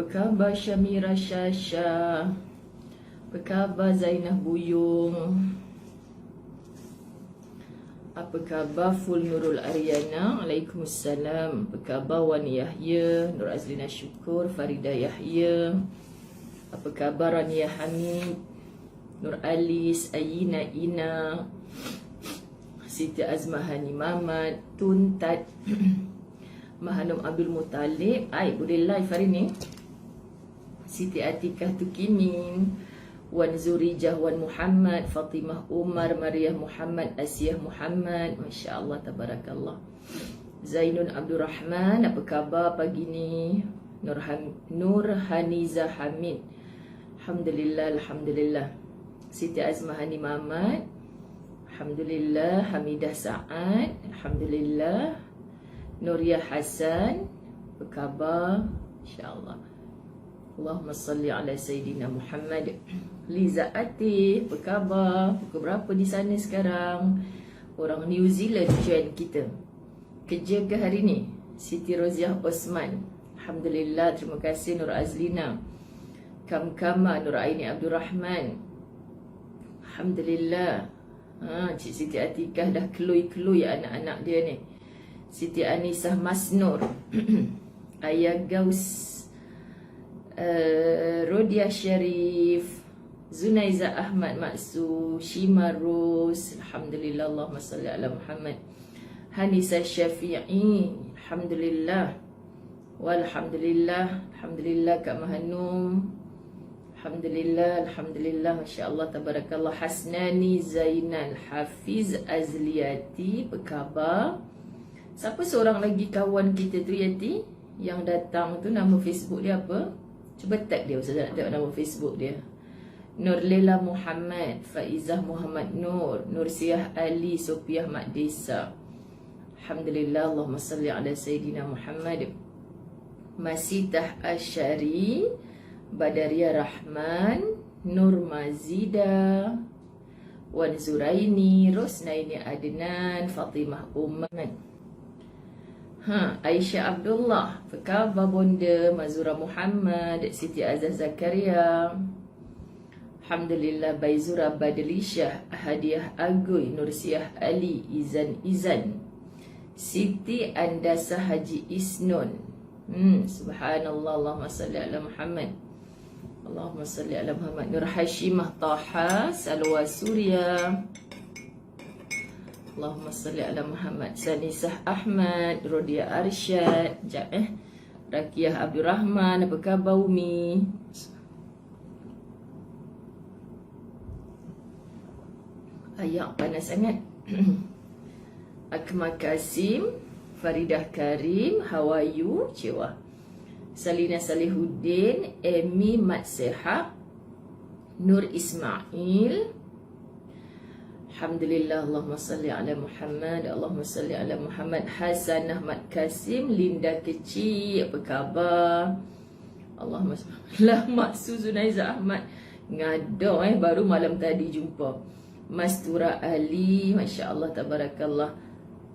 khabar Syamira Syasha? Apa khabar Zainah Buyung? Apa khabar Ful Nurul Ariana? Waalaikumsalam. Apa khabar Wani Yahya, Nur Azlina Syukur, Farida Yahya? Apa khabar Rania Hamid, Nur Alis, Ayina Ina, Siti Azmahani Mamat, Tuntat, Mahanum Abdul Muttalib. Boleh live hari ni. Siti Atikah Tukimin, Wan Zurijah, Wan Muhammad, Fatimah Umar, Mariah Muhammad, Asiyah Muhammad. Masya Allah, tabarakallah. Zainun Abdul Rahman, apa khabar pagi ni? Nur Haniza Hamid, Alhamdulillah, Alhamdulillah. Siti Azmahani Mamat, Alhamdulillah. Hamidah Sa'ad, Alhamdulillah. Nuria Hassan, apa khabar? InsyaAllah. Allahumma salli ala Sayyidina Muhammad. Liza Atif, apa khabar? Pukul berapa di sana sekarang? Orang New Zealand join kita. Kerja ke hari ni? Siti Roziah Osman, Alhamdulillah. Terima kasih Nur Azlina. Kamkama Nur Aini Abdul Rahman, Alhamdulillah. Cik Siti Atikah dah kelui-kelui anak-anak dia ni. Siti Anisah Masnur, Ayah Gaus, Rodia Syarif, Zunaiza Ahmad Maksu, Shima Rose, Alhamdulillah. Allahumma salli ala Muhammad. Hanisa Syafi'i, Alhamdulillah. Walhamdulillah. Alhamdulillah Kak Mahanum, Alhamdulillah, Alhamdulillah. Masya Allah, tabarakallah. Hasnani Zainal Hafiz Azliati, apa khabar? Siapa seorang lagi kawan kita tu, Yati, yang datang tu, nama Facebook dia apa? Cuba tag dia, Ustaz nak tengok nama Facebook dia. Nur Lela Muhammad, Faizah Muhammad Nur, Nur Siyah Ali, Sopiah Mak Desa. Alhamdulillah. Allahumma salli ala Sayyidina Muhammad. Masitah Asyari, Badaria Rahman, Nur Mazida, Wan Zuraini, Rosnaini Adnan, Fatimah Umar, Aisyah Abdullah, apa khabar Bonda? Mazura Muhammad, Siti Azaz Zakaria, Alhamdulillah. Baizura Badlishah, Hadiah Agui, Nursiah Ali, Izan, Siti Andasa Haji Isnun. Subhanallah. Allahumma salli ala Muhammad. Allahumma salli ala Muhammad. Nur Hashimah Taha, Salwa Surya, Allahumma salli ala Muhammad. Sanisah Ahmad, Rodia Arsyad, Rakiyah Abdul Rahman, apa khabar Umi? Ayak panas sangat. Akmal Kasim, Faridah Karim, how are you? Cewa. Salina Salihuddin, Amy Matseha, Nur Ismail, Alhamdulillah. Allahumma salli ala Muhammad. Allahumma salli ala Muhammad. Hasan Ahmad Kasim, Linda Kecil, apa khabar? Allahumma salli ala Maksu Zunaiza Ahmad, ngada baru malam tadi jumpa. Mastura Ali, Masya Allah, tabarakallah.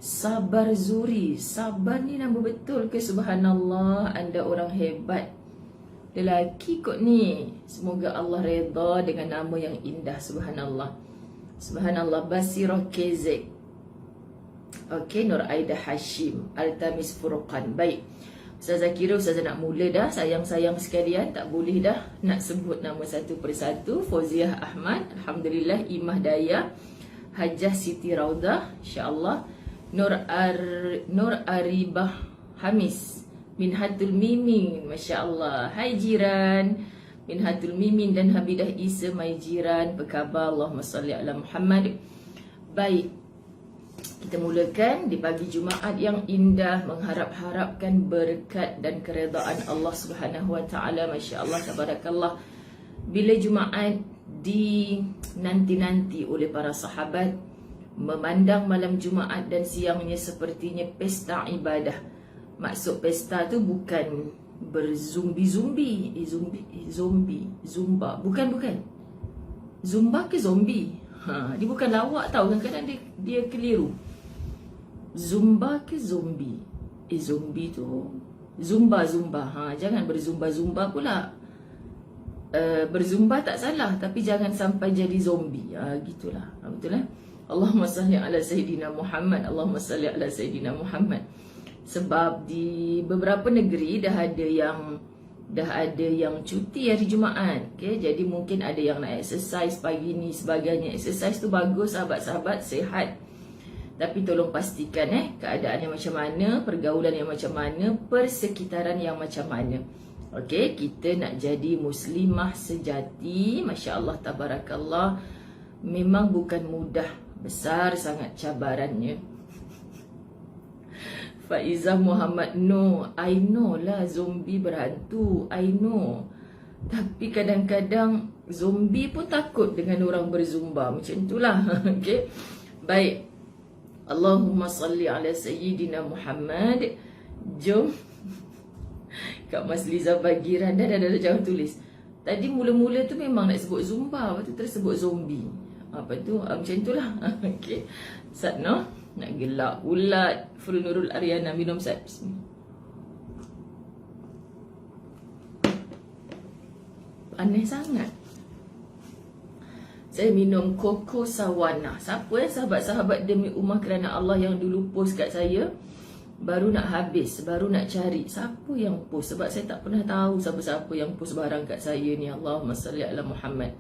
Sabar Zuri, sabar ni nama betul ke? Subhanallah, anda orang hebat. Lelaki kot ni. Semoga Allah redha dengan nama yang indah. Subhanallah, Subhanallah. Basirah KZ, okey. Nur Aida Hashim, Altamis Furqan. Baik, Ustazah kira Ustazah nak mula dah. Sayang-sayang sekalian, tak boleh dah nak sebut nama satu persatu. Fauziah Ahmad, Alhamdulillah. Imah Daya, Hajah Siti Raudah, InsyaAllah. Nur Aribah Hamis, Minhatul Mimin, Masya Allah. Hai jiran, Minhatul Mimin dan Habidah Isa, my jiran, apa khabar? Allahumma salli ala Muhammad. Baik, kita mulakan di pagi Jumaat yang indah, mengharap-harapkan berkat dan keredaan Allah Subhanahu wa taala. Masya Allah, tabarakallah. Bila Jumaat dinanti-nanti oleh para sahabat, memandang malam Jumaat dan siangnya sepertinya pesta ibadah. Maksud pesta tu bukan berzumbi-zumbi, zumba. Bukan. Zumba ke zombie? Dia bukan lawak tau, kadang-kadang dia keliru. Zumba ke zombie? Zombie tu Zumba-zumba. Jangan berzumba-zumba pula. Berzumba tak salah, tapi jangan sampai jadi zombie. Gitulah. Betul lah. Allahumma salli ala Sayyidina Muhammad. Allahumma salli ala Sayyidina Muhammad. Sebab di beberapa negeri dah ada yang cuti hari Jumaat. Okay? Jadi mungkin ada yang nak exercise pagi ni sebagainya. Exercise tu bagus sahabat-sahabat, sihat. Tapi tolong pastikan keadaan yang macam mana, pergaulan yang macam mana, persekitaran yang macam mana. Okey, kita nak jadi muslimah sejati. Masya Allah, tabarakallah. Memang bukan mudah, besar sangat cabarannya. Faizah Muhammad, no, I know lah zombie berhantu, I know. Tapi kadang-kadang zombie pun takut dengan orang berzumba. Macam itulah. Okey. Baik. Allahumma salli ala Sayyidina Muhammad. Jom. Kak Mas Liza Bagiran. Dah, jangan tulis. Tadi mula-mula tu memang nak sebut zumba, lepas tu tersebut zombie. Apa tu? Macam itulah. Okey. Satno, nak gelak ulat. Ful Nurul Ariana, minum sat. Bismillah. Aneh sangat. Saya minum Koko Sawana. Siapa sahabat-sahabat demi Ummah kerana Allah yang dulu post kat saya? Baru nak habis, baru nak cari siapa yang post. Sebab saya tak pernah tahu siapa-siapa yang post barang kat saya ni. Allahumma salli ala Muhammad.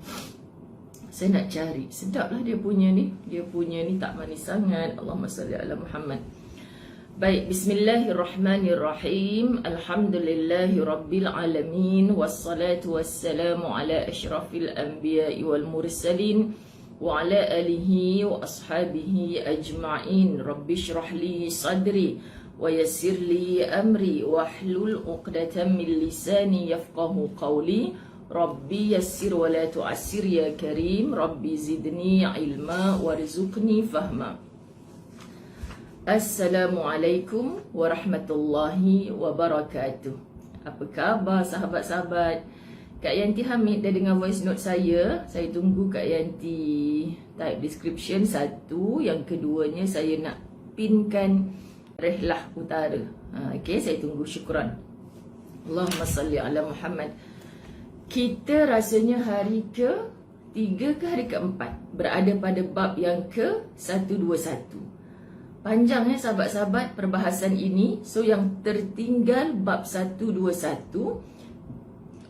Saya nak cari. Sedap lah dia punya ni. Dia punya ni tak manis sangat. Allahumma salli ala Muhammad. Baik, bismillahirrahmanirrahim. Alhamdulillahi rabbil alamin. Wassalatu wassalamu ala ashrafil anbiya'i wal mursalin. Wa ala alihi wa ashabihi ajma'in. Rabbi syrah li sadri wa yassir li amri wahlul 'uqdatam min lisani yafqahu qawli. Rabbi yassir wa la tu'assir ya karim. Rabbi zidni ilma warzuqni fahma. Assalamualaikum warahmatullahi wabarakatuh. Apa khabar sahabat-sahabat? Kak Yanti Hamid dah dengar voice note saya. Saya tunggu Kak Yanti type description satu. Yang keduanya saya nak pinkan Rehlah Utara. Okay, saya tunggu, syukran. Allahumma salli ala Muhammad. Kita rasanya hari ke-3 ke hari ke-4 berada pada bab yang ke-121. Panjang sahabat-sahabat perbahasan ini. So yang tertinggal bab 121.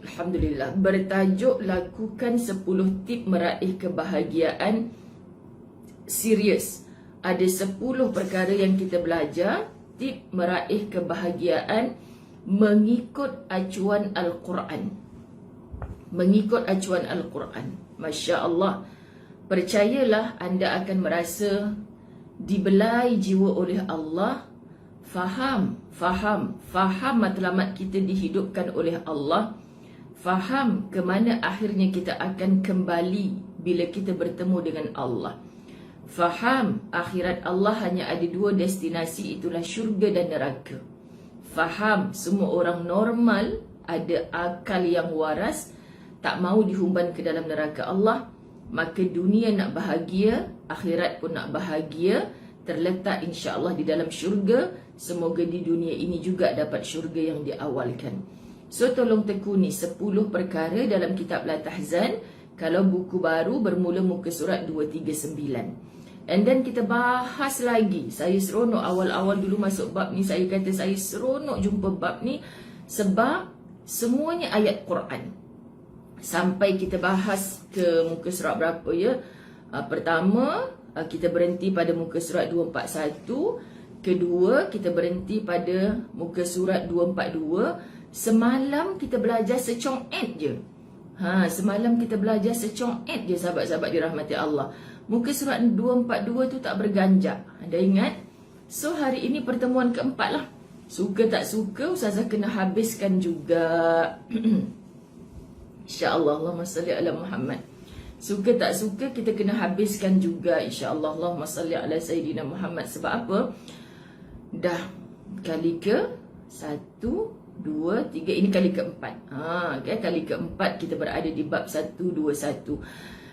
Alhamdulillah. Bertajuk lakukan 10 tip meraih kebahagiaan serius. Ada 10 perkara yang kita belajar. Tip meraih kebahagiaan mengikut acuan Al-Quran. Mengikut acuan Al-Quran. Masya Allah. Percayalah anda akan merasa dibelai jiwa oleh Allah. Faham matlamat kita dihidupkan oleh Allah. Faham ke mana akhirnya kita akan kembali bila kita bertemu dengan Allah. Faham akhirat Allah hanya ada 2 destinasi, itulah syurga dan neraka. Faham semua orang normal ada akal yang waras, tak mau dihumban ke dalam neraka Allah. Maka dunia nak bahagia, akhirat pun nak bahagia, terletak insya-Allah di dalam syurga. Semoga di dunia ini juga dapat syurga yang diawalkan. So tolong tekuni 10 perkara dalam kitab La Tahzan. Kalau buku baru bermula muka surat 239. And then kita bahas lagi. Saya seronok awal-awal dulu masuk bab ni. Saya kata saya seronok jumpa bab ni sebab semuanya ayat Quran. Sampai kita bahas ke muka surat berapa ya? Pertama, kita berhenti pada muka surat 241. Kedua, kita berhenti pada muka surat 242. Semalam kita belajar secong-et je. Semalam kita belajar secong-et je sahabat-sahabat dirahmati Allah. Muka surat 242 tu tak berganjak. Anda ingat? So hari ini pertemuan keempat lah. Suka tak suka, Ustazah kena habiskan juga. InsyaAllah. Allahumma salli ala Muhammad. Suka tak suka kita kena habiskan juga, InsyaAllah. Allahumma salli ala Sayyidina Muhammad. Sebab apa? Dah kali ke 1, 2, 3. Ini kali keempat. Okay, kali keempat kita berada di bab 121.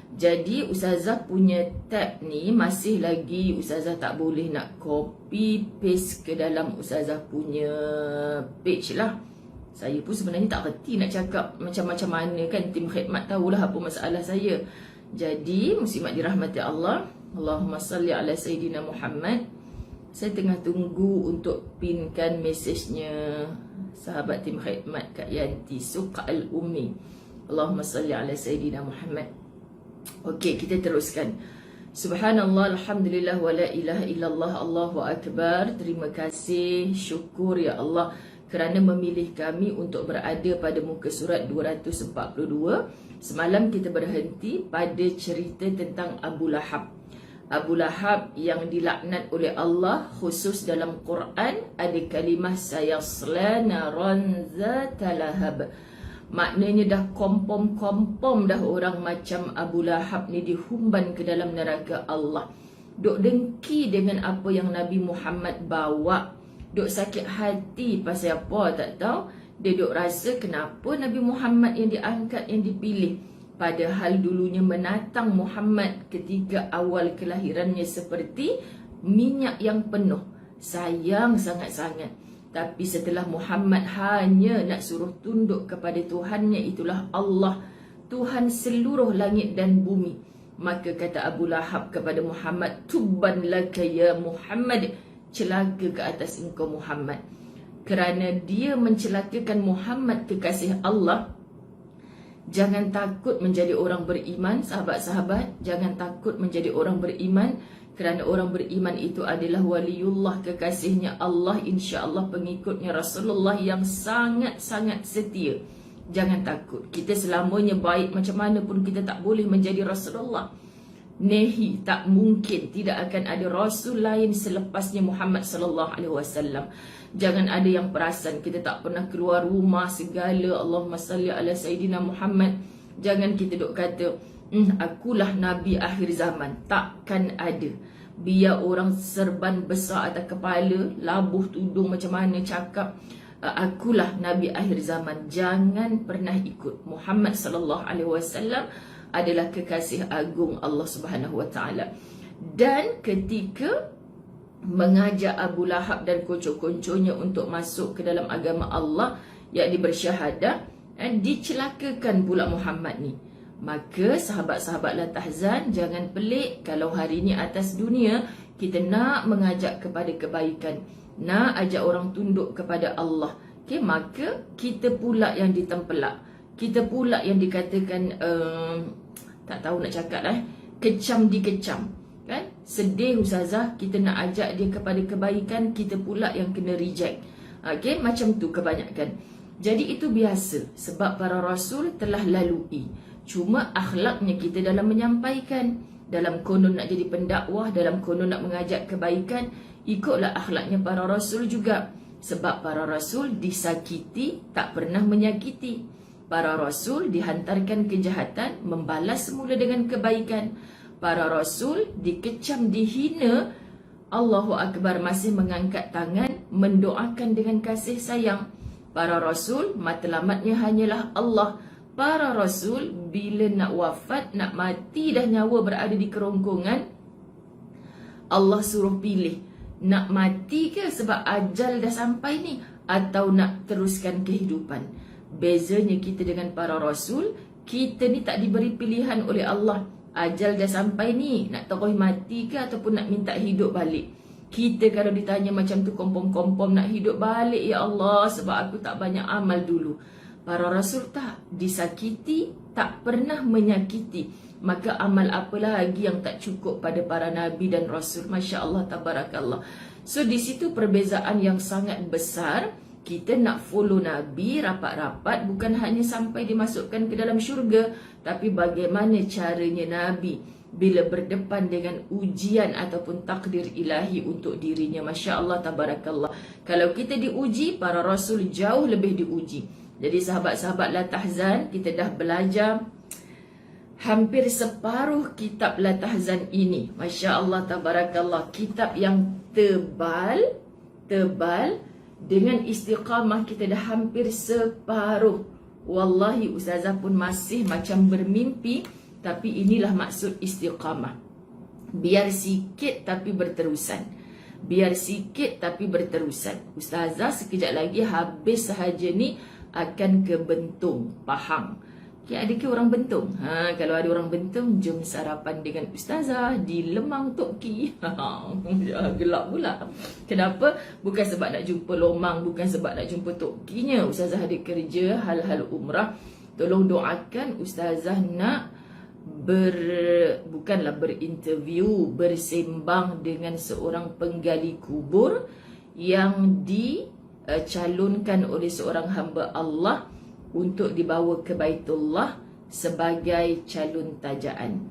Jadi Ustazah punya tab ni masih lagi Ustazah tak boleh nak copy paste ke dalam Ustazah punya page lah. Saya pun sebenarnya tak reti nak cakap macam-macam mana kan. Tim khidmat tahulah apa masalah saya. Jadi muslimat dirahmati Allah, Allahumma salli ala Sayyidina Muhammad. Saya tengah tunggu untuk pinkan mesejnya sahabat tim khidmat Kak Yanti Suqa Al-Ummi. Allahumma salli ala Sayyidina Muhammad. Okey, kita teruskan. Subhanallah, alhamdulillah, wa la ilaha illallah, Allahu akbar. Terima kasih, syukur ya Allah kerana memilih kami untuk berada pada muka surat 242. Semalam kita berhenti pada cerita tentang Abu Lahab. Abu Lahab yang dilaknat oleh Allah, khusus dalam Quran ada kalimah sayasla naran zata lahab. Maknanya dah kompom-kompom dah orang macam Abu Lahab ni dihumban ke dalam neraka Allah. Duk dengki dengan apa yang Nabi Muhammad bawa. Duk sakit hati pasal apa tak tahu. Dia duk rasa kenapa Nabi Muhammad yang diangkat, yang dipilih. Padahal dulunya menatang Muhammad ketika awal kelahirannya seperti minyak yang penuh. Sayang sangat-sangat. Tapi setelah Muhammad hanya nak suruh tunduk kepada Tuhannya, itulah Allah, Tuhan seluruh langit dan bumi. Maka kata Abu Lahab kepada Muhammad, Tubban laka ya Muhammad, celaka ke atas engkau Muhammad. Kerana dia mencelakakan Muhammad kekasih Allah. Jangan takut menjadi orang beriman, sahabat-sahabat. Jangan takut menjadi orang beriman. Kerana orang beriman itu adalah waliullah, kekasihnya Allah, insya-Allah pengikutnya Rasulullah yang sangat-sangat setia. Jangan takut. Kita selamanya baik macam mana pun kita tak boleh menjadi Rasulullah. Nehi, tak mungkin, tidak akan ada Rasul lain selepasnya Muhammad sallallahu alaihi wasallam. Jangan ada yang perasan kita tak pernah keluar rumah segala. Allahumma salli ala Sayyidina Muhammad. Jangan kita duk kata, akulah Nabi akhir zaman. Takkan ada. Biar orang serban besar atas kepala, labuh tudung macam mana cakap, akulah Nabi akhir zaman. Jangan pernah ikut. Muhammad sallallahu alaihi wasallam adalah kekasih agung Allah Subhanahu wa taala. Dan ketika mengajak Abu Lahab dan konco-konconya untuk masuk ke dalam agama Allah, yakni bersyahadah, dicelakakan pula Muhammad ni. Maka sahabat-sahabat la tahzan, jangan pelik kalau hari ni atas dunia kita nak mengajak kepada kebaikan, nak ajak orang tunduk kepada Allah. Okay, maka kita pula yang ditempelak, kita pula yang dikatakan tak tahu nak cakap lah, kecam dikecam kan. Sedih Ustazah, kita nak ajak dia kepada kebaikan, kita pula yang kena reject. Okay, macam tu kebanyakan. Jadi itu biasa, sebab para rasul telah lalui. Cuma akhlaknya kita dalam menyampaikan, dalam konon nak jadi pendakwah, dalam konon nak mengajak kebaikan, ikutlah akhlaknya para rasul juga. Sebab para rasul disakiti, tak pernah menyakiti. Para rasul dihantarkan kejahatan, membalas semula dengan kebaikan. Para rasul dikecam, dihina, Allahu Akbar, masih mengangkat tangan, mendoakan dengan kasih sayang. Para rasul matlamatnya hanyalah Allah. Para rasul bila nak wafat, nak mati dah, nyawa berada di kerongkongan, Allah suruh pilih, nak mati ke sebab ajal dah sampai ni, atau nak teruskan kehidupan. Bezanya kita dengan para rasul, kita ni tak diberi pilihan oleh Allah. Ajal dah sampai ni, nak terus mati ke ataupun nak minta hidup balik. Kita kalau ditanya macam tu kompom-kompom, nak hidup balik ya Allah sebab aku tak banyak amal dulu. Para rasul tak, disakiti, tak pernah menyakiti. Maka amal apa lagi yang tak cukup pada para nabi dan rasul. Masya Allah, tabarakallah. So di situ perbezaan yang sangat besar. Kita nak follow nabi rapat-rapat, bukan hanya sampai dimasukkan ke dalam syurga, tapi bagaimana caranya nabi bila berdepan dengan ujian ataupun takdir ilahi untuk dirinya. Masya Allah, tabarakallah. Kalau kita diuji, para rasul jauh lebih diuji. Jadi sahabat-sahabat la tahzan, kita dah belajar hampir separuh kitab la tahzan ini. Masya Allah, tabarakallah. Kitab yang tebal, dengan istiqamah kita dah hampir separuh. Wallahi Ustazah pun masih macam bermimpi Tapi inilah maksud istiqamah. Biar sikit tapi berterusan. Biar sikit tapi berterusan. Ustazah sekejap lagi habis sahaja ni akan ke Bentung, Pahang. Okay, ada ke orang Bentung? Kalau ada orang Bentung, jom sarapan dengan Ustazah di Lemang Tok Ki. Gelap pula. Kenapa? Bukan sebab nak jumpa Lomang, bukan sebab nak jumpa Tok Ki-nya. Ustazah ada kerja hal-hal umrah. Tolong doakan Ustazah nak bukanlah berinterview, bersembang dengan seorang penggali kubur yang dicalonkan oleh seorang hamba Allah untuk dibawa ke Baitullah sebagai calon tajaan.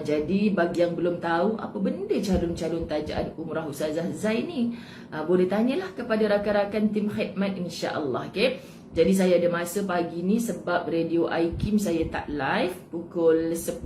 Jadi bagi yang belum tahu apa benda calon-calon tajaan umrah Ustazah Zai ni, boleh tanyalah kepada rakan-rakan tim khidmat, insya-Allah. Okey. Jadi saya ada masa pagi ni sebab Radio IKIM saya tak live. Pukul 10.15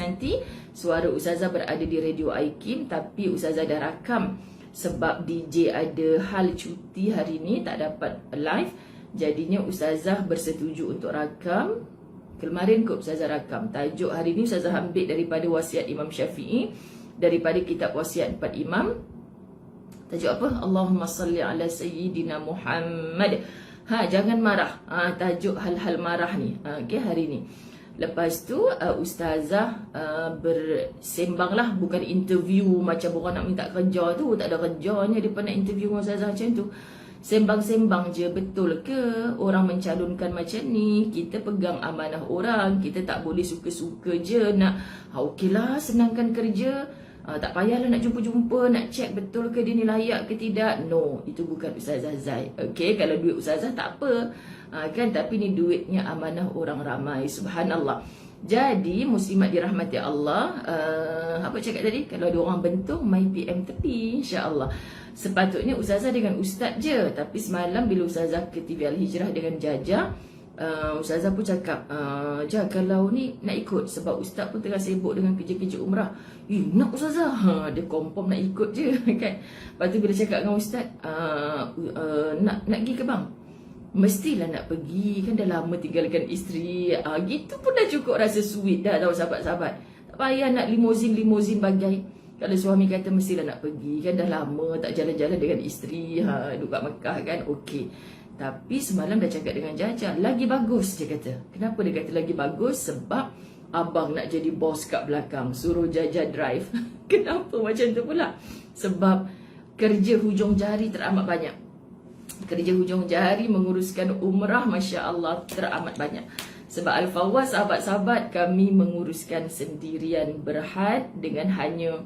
nanti suara Ustazah berada di Radio IKIM, tapi Ustazah dah rakam sebab DJ ada hal cuti hari ni, tak dapat live. Jadinya Ustazah bersetuju untuk rakam. Kemarin kot Ustazah rakam. Tajuk hari ni Ustazah ambil daripada wasiat Imam Syafi'i, daripada kitab wasiat 4 imam. Tajuk apa? Allahumma salli ala Sayyidina Muhammad. Jangan marah. Tajuk hal-hal marah ni. Okey, hari ni. Lepas tu Ustazah bersembang lah. Bukan interview macam orang nak minta kerja tu. Tak ada kerjanya dia nak interview dengan Ustazah macam tu. Sembang-sembang je, betul ke orang mencalonkan macam ni? Kita pegang amanah orang. Kita tak boleh suka-suka je nak okeylah senangkan kerja, tak payahlah nak jumpa-jumpa, nak check betul ke dia ni layak ke tidak. No, itu bukan Ustazah Zai. Okey, kalau duit Ustazah tak apa, kan, tapi ni duitnya amanah orang ramai. Subhanallah. Jadi muslimat dirahmati Allah, apa cakap tadi? Kalau ada orang Bentung, mai PM tepi, insya-Allah. Sepatutnya Ustazah dengan Ustaz je, tapi semalam bila Ustazah ke TV Al-Hijrah dengan Jaja, Ustazah pun cakap, Jah, kalau ni nak ikut sebab Ustaz pun tengah sibuk dengan kerja-kerja umrah. Nak Ustazah? Dia confirm nak ikut je kan. Lepas tu bila cakap dengan Ustaz, nak pergi ke bang? Mestilah nak pergi, kan dah lama tinggalkan isteri. Gitu pun dah cukup rasa sweet dah, tahu sahabat-sahabat. Tak payah nak limousin bagai. Kalau suami kata mestilah nak pergi, kan dah lama tak jalan-jalan dengan isteri, duduk kat Mekah kan, okey. Tapi semalam dah cakap dengan Jaja, lagi bagus dia kata. Kenapa dia kata lagi bagus? Sebab abang nak jadi bos kat belakang, suruh Jaja drive. Kenapa macam tu pula? Sebab kerja hujung jari teramat banyak. Kerja hujung jari menguruskan umrah, Masya Allah, teramat banyak. Sebab Al-Fawaz, sahabat-sahabat, kami menguruskan sendirian Berhad dengan hanya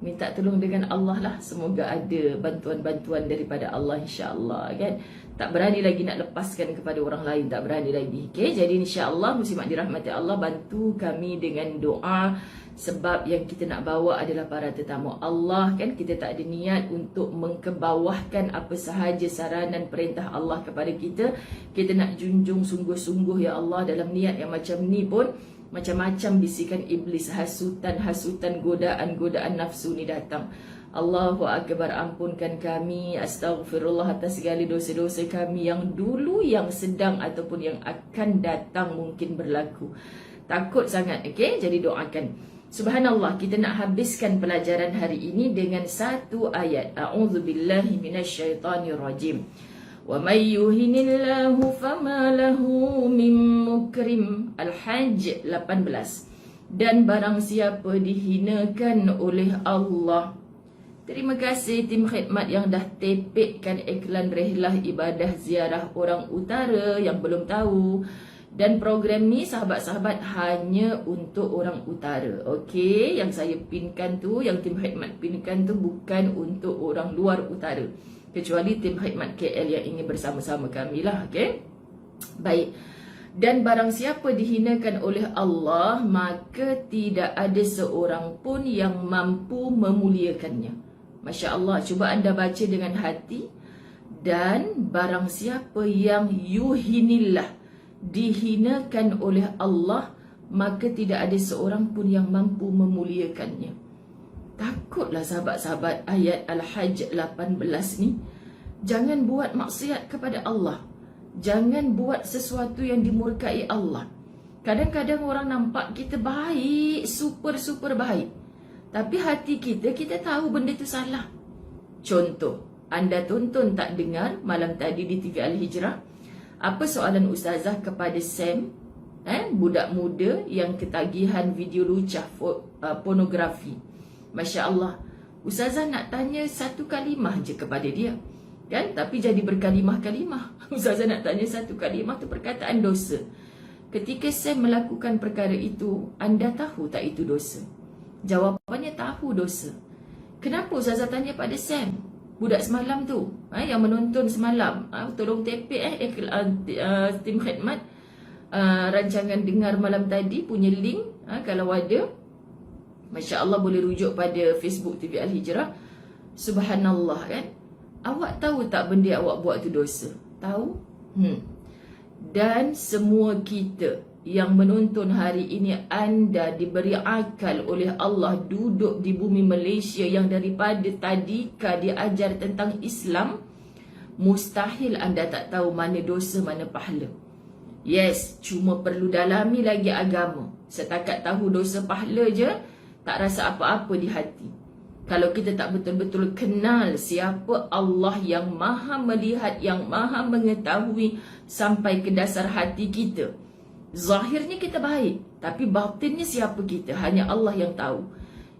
minta tolong dengan Allah lah. Semoga ada bantuan-bantuan daripada Allah, insya-Allah, kan. Tak berani lagi nak lepaskan kepada orang lain, tak berani lagi. Okey, jadi insya-Allah muslimat dirahmati Allah, bantu kami dengan doa. Sebab yang kita nak bawa adalah para tetamu Allah, kan. Kita tak ada niat untuk mengkebawahkan apa sahaja saranan perintah Allah kepada kita. Kita nak junjung sungguh-sungguh, ya Allah. Dalam niat yang macam ni pun macam-macam bisikan iblis, hasutan-hasutan, godaan-godaan nafsu ni datang. Allahu Akbar, ampunkan kami. Astaghfirullah atas segala dosa-dosa kami yang dulu, yang sedang ataupun yang akan datang mungkin berlaku. Takut sangat, okey? Jadi doakan. Subhanallah, kita nak habiskan pelajaran hari ini dengan satu ayat. A'udzubillahi minasyaitanirrajim. Wa may yuhinillahu fama lahu min mukrim. Al-Hajj 18. Dan barang siapa dihinakan oleh Allah. Terima kasih tim khidmat yang dah tepekkan iklan rehlah ibadah ziarah orang utara yang belum tahu. Dan program ni sahabat-sahabat hanya untuk orang utara. Okey, yang saya pinkan tu, yang tim khidmat pinkan tu bukan untuk orang luar utara. Kecuali tim khidmat KL yang ingin bersama-sama kami lah. Okey, baik. Dan barang siapa dihinakan oleh Allah, maka tidak ada seorang pun yang mampu memuliakannya. Masya Allah, cuba anda baca dengan hati. Dan barang siapa yang yuhinillah, dihinakan oleh Allah, maka tidak ada seorang pun yang mampu memuliakannya. Takutlah sahabat-sahabat ayat Al-Hajj 18 ni. Jangan buat maksiat kepada Allah. Jangan buat sesuatu yang dimurkai Allah. Kadang-kadang orang nampak kita baik, super baik. Tapi hati kita tahu benda tu salah. Contoh, anda tonton tak dengar malam tadi di TV Al-Hijrah? Apa soalan Ustazah kepada Sam, budak muda yang ketagihan video lucah pornografi. Masya Allah, Ustazah nak tanya satu kalimah je kepada dia, kan? Tapi jadi berkalimah-kalimah. Ustazah nak tanya satu kalimah tu perkataan dosa. Ketika Sam melakukan perkara itu, anda tahu tak itu dosa? Jawapannya tahu dosa. Kenapa Ustazah tanya pada Sam, budak semalam tu, yang menonton semalam? Tolong tepek tim khidmat rancangan dengar malam tadi punya link, kalau ada, Masya Allah, boleh rujuk pada Facebook TV Al-Hijrah. Subhanallah, kan? Awak tahu tak benda awak buat tu dosa? Tahu? Dan semua kita yang menonton hari ini, anda diberi akal oleh Allah duduk di bumi Malaysia yang daripada tadika diajar tentang Islam. Mustahil anda tak tahu mana dosa, mana pahala. Yes, cuma perlu dalami lagi agama. Setakat tahu dosa pahala je, tak rasa apa-apa di hati. Kalau kita tak betul-betul kenal siapa Allah yang maha melihat, yang maha mengetahui sampai ke dasar hati kita. Zahirnya kita baik, tapi batinnya siapa kita, hanya Allah yang tahu.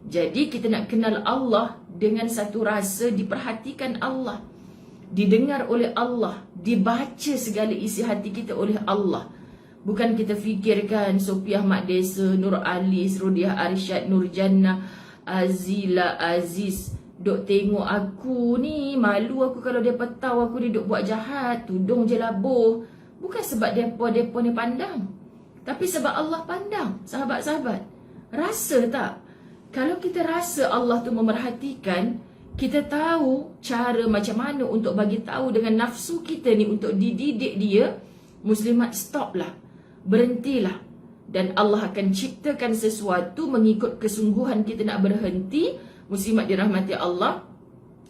Jadi kita nak kenal Allah dengan satu rasa diperhatikan Allah, didengar oleh Allah, dibaca segala isi hati kita oleh Allah. Bukan kita fikirkan Sophia Mak Desa, Nur Alis, Rodiah Arsyad, Nur Jannah, Azila, Aziz duk tengok aku ni, malu aku kalau dia tahu aku ni duk buat jahat, tudung je labuh. Bukan sebab depa ni pandang, tapi sebab Allah pandang. Sahabat-sahabat, rasa tak? Kalau kita rasa Allah tu memerhatikan, kita tahu cara macam mana untuk bagi tahu dengan nafsu kita ni untuk dididik dia. Muslimat, stoplah, berhentilah. Dan Allah akan ciptakan sesuatu mengikut kesungguhan kita nak berhenti. Muslimat dirahmati Allah,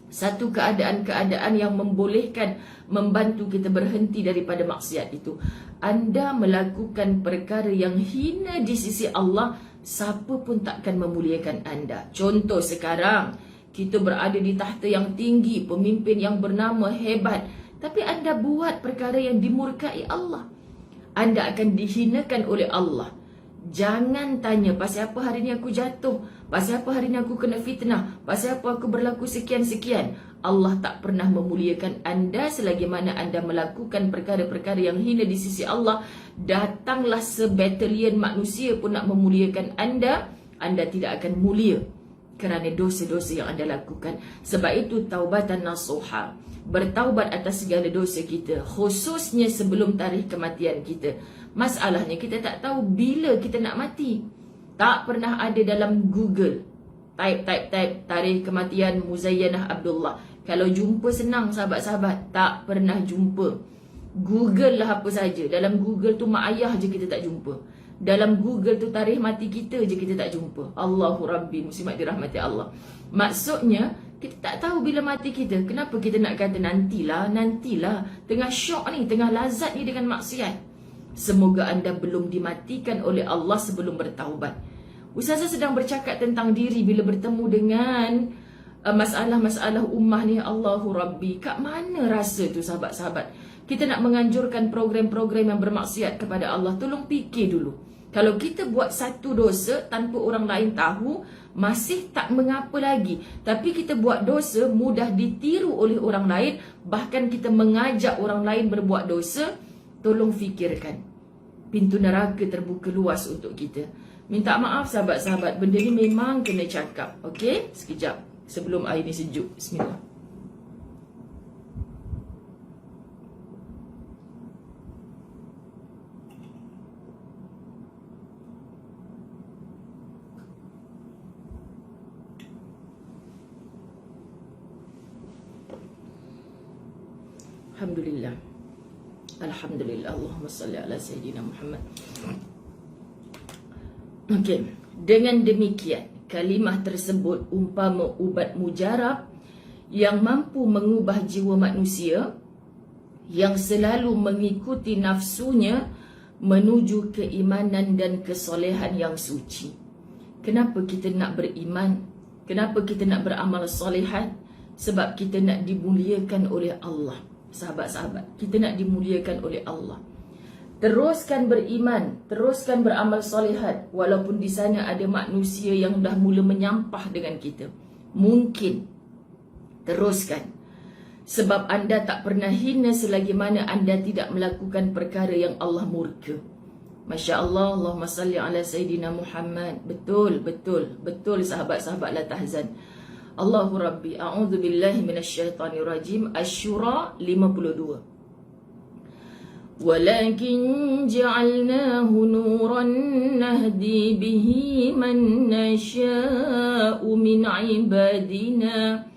satu keadaan-keadaan yang membolehkan, membantu kita berhenti daripada maksiat itu. Anda melakukan perkara yang hina di sisi Allah, siapa pun takkan memuliakan anda. Contoh sekarang, kita berada di tahta yang tinggi, pemimpin yang bernama hebat, tapi anda buat perkara yang dimurkai Allah, anda akan dihinakan oleh Allah. Jangan tanya pasal apa hari ni aku jatuh, pasal apa hari ni aku kena fitnah, pasal apa aku berlaku sekian-sekian. Allah tak pernah memuliakan anda selagi mana anda melakukan perkara-perkara yang hina di sisi Allah. Datanglah sebatalion manusia pun nak memuliakan anda, anda tidak akan mulia kerana dosa-dosa yang anda lakukan. Sebab itu taubatan nasuha, bertaubat atas segala dosa kita, khususnya sebelum tarikh kematian kita. Masalahnya kita tak tahu bila kita nak mati. Tak pernah ada dalam Google type tarikh kematian Muzayyanah Abdullah. Kalau jumpa senang sahabat-sahabat, tak pernah jumpa. Google lah apa saja. Dalam Google tu mak ayah je kita tak jumpa. Dalam Google tu tarikh mati kita je kita tak jumpa. Allahu Rabbi, muslimat dirahmati Allah. Maksudnya kita tak tahu bila mati kita. Kenapa kita nak kata nantilah? Tengah syok ni, tengah lazat ni dengan maksiat. Semoga anda belum dimatikan oleh Allah sebelum bertaubat. Ustazah sedang bercakap tentang diri bila bertemu dengan masalah-masalah ummah ni. Allahu Rabbi, kat mana rasa tu sahabat-sahabat? Kita nak menganjurkan program-program yang bermaksiat kepada Allah. Tolong fikir dulu. Kalau kita buat satu dosa tanpa orang lain tahu, masih tak mengapa lagi. Tapi kita buat dosa, mudah ditiru oleh orang lain, bahkan kita mengajak orang lain berbuat dosa. Tolong fikirkan. Pintu neraka terbuka luas untuk kita. Minta maaf sahabat-sahabat, benda ni memang kena cakap. Okey? Sekejap sebelum air ni sejuk. Bismillah. Alhamdulillah. Alhamdulillah. Allahumma salli ala Sayyidina Muhammad. Okey. Dengan demikian, kalimah tersebut umpama ubat mujarab yang mampu mengubah jiwa manusia yang selalu mengikuti nafsunya, menuju keimanan dan kesolehan yang suci. Kenapa kita nak beriman? Kenapa kita nak beramal solehat? Sebab kita nak dimuliakan oleh Allah. Sahabat-sahabat, kita nak dimuliakan oleh Allah. Teruskan beriman, teruskan beramal solehat, walaupun di sana ada manusia yang dah mula menyampah dengan kita. Mungkin teruskan, sebab anda tak pernah hina selagi mana anda tidak melakukan perkara yang Allah murka. Masya Allah, Allahumma salli ala Sayyidina Muhammad. Betul, betul, betul sahabat-sahabat, la tahzan. Allahu Rabbi, a'udhu billahi minasyaitanir rajim. Asy-Syura 52. Walakin ja'alnahu nuran nahdi bihi man nasha'u min ibadina.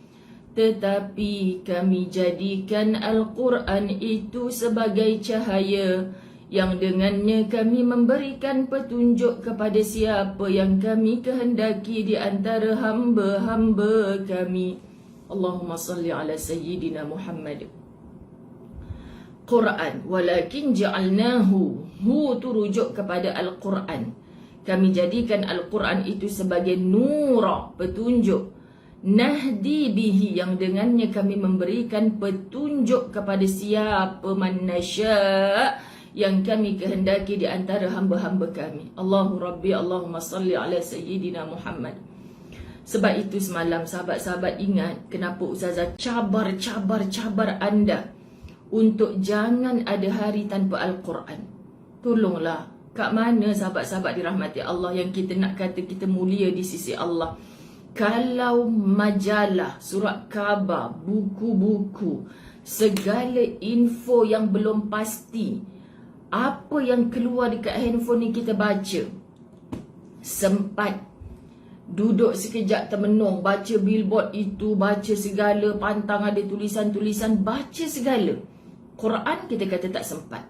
Tetapi kami jadikan Al-Quran itu sebagai cahaya yang dengannya kami memberikan petunjuk kepada siapa yang kami kehendaki di antara hamba-hamba kami. Allahumma salli ala Sayyidina Muhammad. Quran, walakin ja'alnahu, hu tu rujuk kepada Al-Quran. Kami jadikan Al-Quran itu sebagai nura, petunjuk. Nahdi bihi, yang dengannya kami memberikan petunjuk kepada siapa man nasya', yang kami kehendaki di antara hamba-hamba kami. Allahu Rabbi, Allahumma salli ala Sayyidina Muhammad. Sebab itu semalam sahabat-sahabat ingat kenapa Ustazah cabar anda untuk jangan ada hari tanpa Al-Quran. Tolonglah, kat mana sahabat-sahabat dirahmati Allah yang kita nak kata kita mulia di sisi Allah? Kalau majalah, surat khabar, buku-buku, segala info yang belum pasti, apa yang keluar dekat handphone ni kita baca, sempat duduk sekejap termenung, baca billboard itu, baca segala, pantang ada tulisan-tulisan, baca segala. Quran kita kata tak sempat.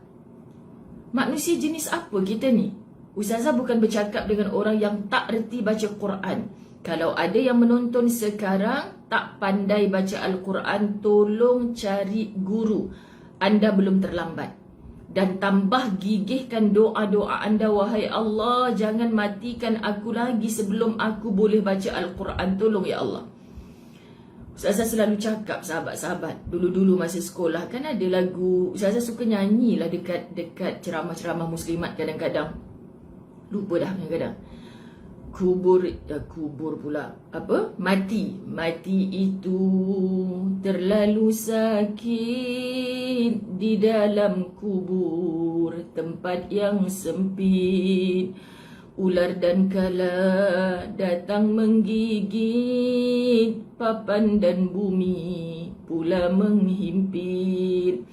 Manusia jenis apa kita ni? Ustazah bukan bercakap dengan orang yang tak reti baca Quran. Kalau ada yang menonton sekarang tak pandai baca Al-Quran, tolong cari guru. Anda belum terlambat. Dan tambah gigihkan doa-doa anda. Wahai Allah, jangan matikan aku lagi sebelum aku boleh baca Al-Quran. Tolong ya Allah. Ustazah selalu cakap sahabat-sahabat, dulu-dulu masa sekolah kan ada lagu, Ustazah suka nyanyi lah dekat ceramah-ceramah muslimat kadang-kadang. Lupa dah kadang-kadang. Kubur pula. Apa? Mati itu terlalu sakit di dalam kubur, tempat yang sempit. Ular dan kala datang menggigit, papan dan bumi pula menghimpit.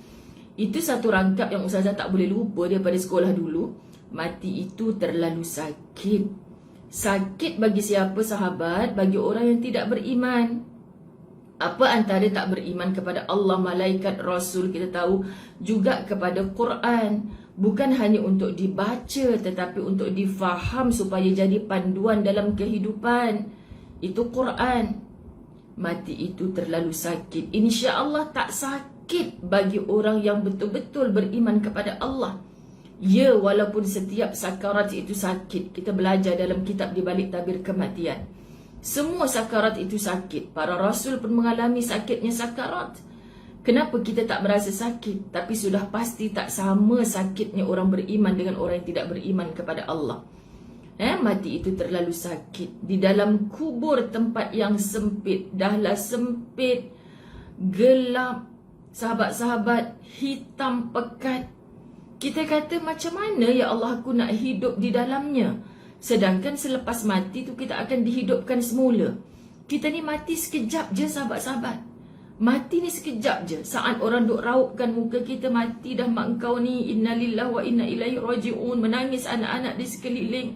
Itu satu rangkap yang Ustazah tak boleh lupa daripada sekolah dulu. Mati itu terlalu sakit. Sakit bagi siapa sahabat? Bagi orang yang tidak beriman. Apa antara tak beriman kepada Allah, malaikat, Rasul, kita tahu, juga kepada Quran. Bukan hanya untuk dibaca, tetapi untuk difaham supaya jadi panduan dalam kehidupan. Itu Quran. Mati itu terlalu sakit. InsyaAllah tak sakit bagi orang yang betul-betul beriman kepada Allah. Ya, walaupun setiap sakarat itu sakit. Kita belajar dalam kitab di balik tabir kematian. Semua sakarat itu sakit. Para Rasul pun mengalami sakitnya sakarat. Kenapa kita tak merasa sakit? Tapi sudah pasti tak sama sakitnya orang beriman dengan orang yang tidak beriman kepada Allah. Mati itu terlalu sakit. Di dalam kubur, tempat yang sempit. Dahlah sempit, gelap, sahabat-sahabat, hitam pekat. Kita kata macam mana ya Allah aku nak hidup di dalamnya? Sedangkan selepas mati tu kita akan dihidupkan semula. Kita ni mati sekejap je sahabat-sahabat. Mati ni sekejap je. Saat orang duk raupkan muka kita, mati dah mak engkau ni, innalillahi wa inna ilaihi raji'un. Menangis anak-anak di sekeliling.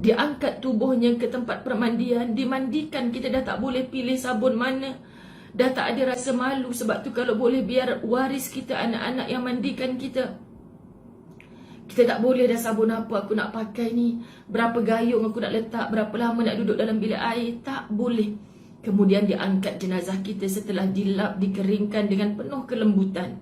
Diangkat tubuhnya ke tempat permandian, dimandikan. Kita dah tak boleh pilih sabun mana. Dah tak ada rasa malu. Sebab tu kalau boleh biar waris kita, anak-anak yang mandikan kita. Kita tak boleh dah sabun apa aku nak pakai ni, berapa gayung aku nak letak, berapa lama nak duduk dalam bilik air. Tak boleh. Kemudian diangkat jenazah kita setelah dilap, dikeringkan dengan penuh kelembutan.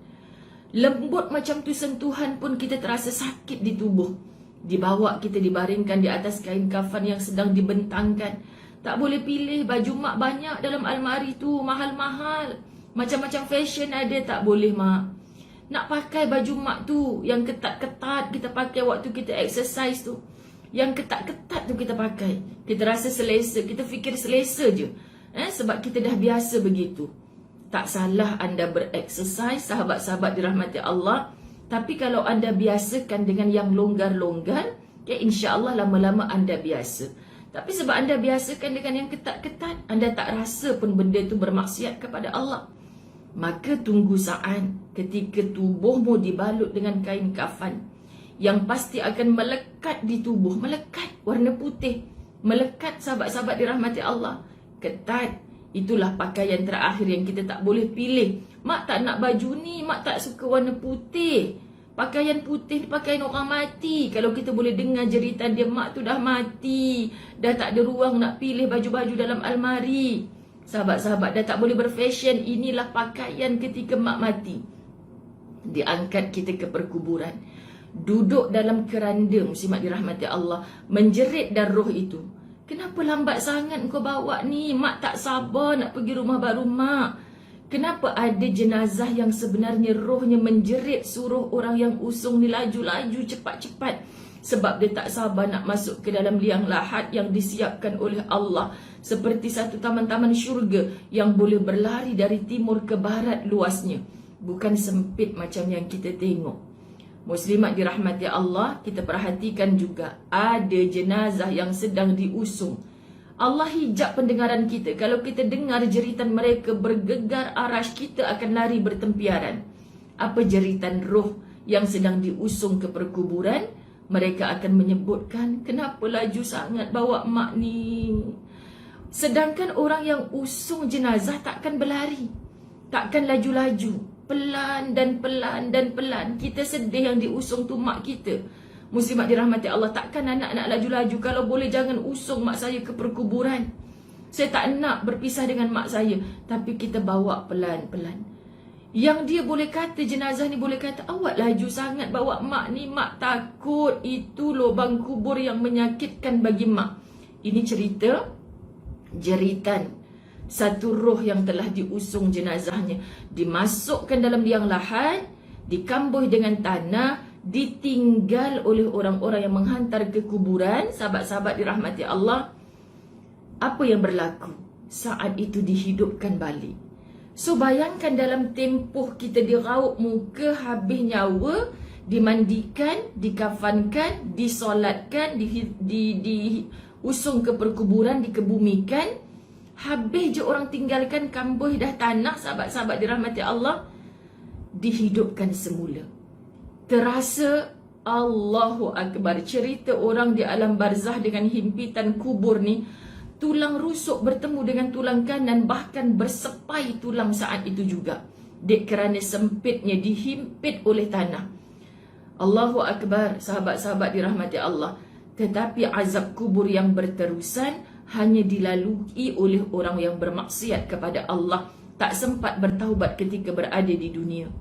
Lembut macam tu sentuhan pun kita terasa sakit di tubuh. Dibawa kita dibaringkan di atas kain kafan yang sedang dibentangkan. Tak boleh pilih, baju mak banyak dalam almari tu, mahal-mahal. Macam-macam fashion ada, tak boleh mak. Nak pakai baju mak tu yang ketat-ketat kita pakai waktu kita exercise tu. Yang ketat-ketat tu kita pakai. Kita rasa selesa, kita fikir selesa je. Sebab kita dah biasa begitu. Tak salah anda bereksersis, sahabat-sahabat dirahmati Allah. Tapi kalau anda biasakan dengan yang longgar-longgar, insya-Allah lama-lama anda biasa. Tapi sebab anda biasakan dengan yang ketat-ketat, anda tak rasa pun benda itu bermaksiat kepada Allah. Maka tunggu saat ketika tubuhmu dibalut dengan kain kafan yang pasti akan melekat di tubuh, melekat warna putih, melekat sahabat-sahabat dirahmati Allah, ketat. Itulah pakaian terakhir yang kita tak boleh pilih. Mak tak nak baju ni, mak tak suka warna putih. Pakaian putih pakaian orang mati. Kalau kita boleh dengar jeritan dia, mak tu dah mati, dah tak ada ruang nak pilih baju-baju dalam almari. Sahabat-sahabat dah tak boleh berfashion. Inilah pakaian ketika mak mati. Diangkat kita ke perkuburan, duduk dalam keranda, muslimat dirahmati Allah, menjerit dan roh itu. Kenapa lambat sangat kau bawa ni? Mak tak sabar nak pergi rumah baru mak. Kenapa ada jenazah yang sebenarnya rohnya menjerit suruh orang yang usung ni laju-laju cepat-cepat? Sebab dia tak sabar nak masuk ke dalam liang lahat yang disiapkan oleh Allah. Seperti satu taman-taman syurga yang boleh berlari dari timur ke barat luasnya. Bukan sempit macam yang kita tengok. Muslimat dirahmati Allah, kita perhatikan juga ada jenazah yang sedang diusung. Allah hijab pendengaran kita. Kalau kita dengar jeritan mereka bergegar arash, kita akan lari bertempiaran. Apa jeritan roh yang sedang diusung ke perkuburan? Mereka akan menyebutkan, kenapa laju sangat bawa mak ni? Sedangkan orang yang usung jenazah takkan berlari, takkan laju-laju. Pelan dan pelan dan pelan. Kita sedih yang diusung tu mak kita. Muslimat dirahmati Allah, takkan anak nak laju-laju. Kalau boleh jangan usung mak saya ke perkuburan. Saya tak nak berpisah dengan mak saya. Tapi kita bawa pelan-pelan. Yang dia boleh kata, jenazah ni boleh kata, awak laju sangat bawa mak ni, mak takut. Itu lubang kubur yang menyakitkan bagi mak. Ini cerita jeritan satu roh yang telah diusung jenazahnya, dimasukkan dalam liang lahat, dikambuh dengan tanah, ditinggal oleh orang-orang yang menghantar ke kuburan. Sahabat-sahabat dirahmati Allah, apa yang berlaku? Saat itu dihidupkan balik. So bayangkan dalam tempoh kita diraup muka, habis nyawa, dimandikan, dikafankan, disolatkan, diusung ke perkuburan, dikebumikan. Habis je orang tinggalkan, kambuh dah tanah, sahabat-sahabat dirahmati Allah, dihidupkan semula. Terasa Allahu Akbar. Cerita orang di alam barzah dengan himpitan kubur ni, tulang rusuk bertemu dengan tulang kanan, bahkan bersepai tulang saat itu juga. Dek kerana sempitnya dihimpit oleh tanah. Allahu Akbar, sahabat-sahabat dirahmati Allah. Tetapi azab kubur yang berterusan hanya dilalui oleh orang yang bermaksiat kepada Allah, tak sempat bertaubat ketika berada di dunia.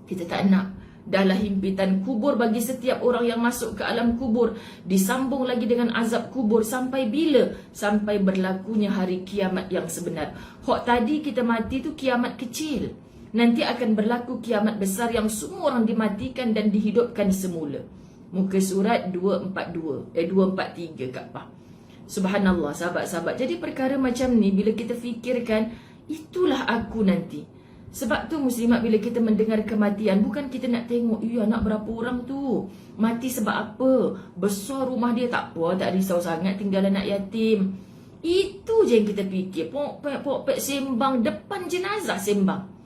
Kita tak nak. Dahlah himpitan kubur bagi setiap orang yang masuk ke alam kubur. Disambung lagi dengan azab kubur. Sampai bila? Sampai berlakunya hari kiamat yang sebenar. Hak tadi kita mati tu kiamat kecil. Nanti akan berlaku kiamat besar yang semua orang dimatikan dan dihidupkan semula. Muka surat 243 Kak Pah. Subhanallah sahabat-sahabat. Jadi perkara macam ni bila kita fikirkan, itulah aku nanti. Sebab tu muslimat, bila kita mendengar kematian, bukan kita nak tengok, anak berapa orang tu, mati sebab apa, besar rumah dia, tak apa, tak risau sangat tinggal anak yatim. Itu je yang kita fikir. Pok-pek sembang depan jenazah sembang.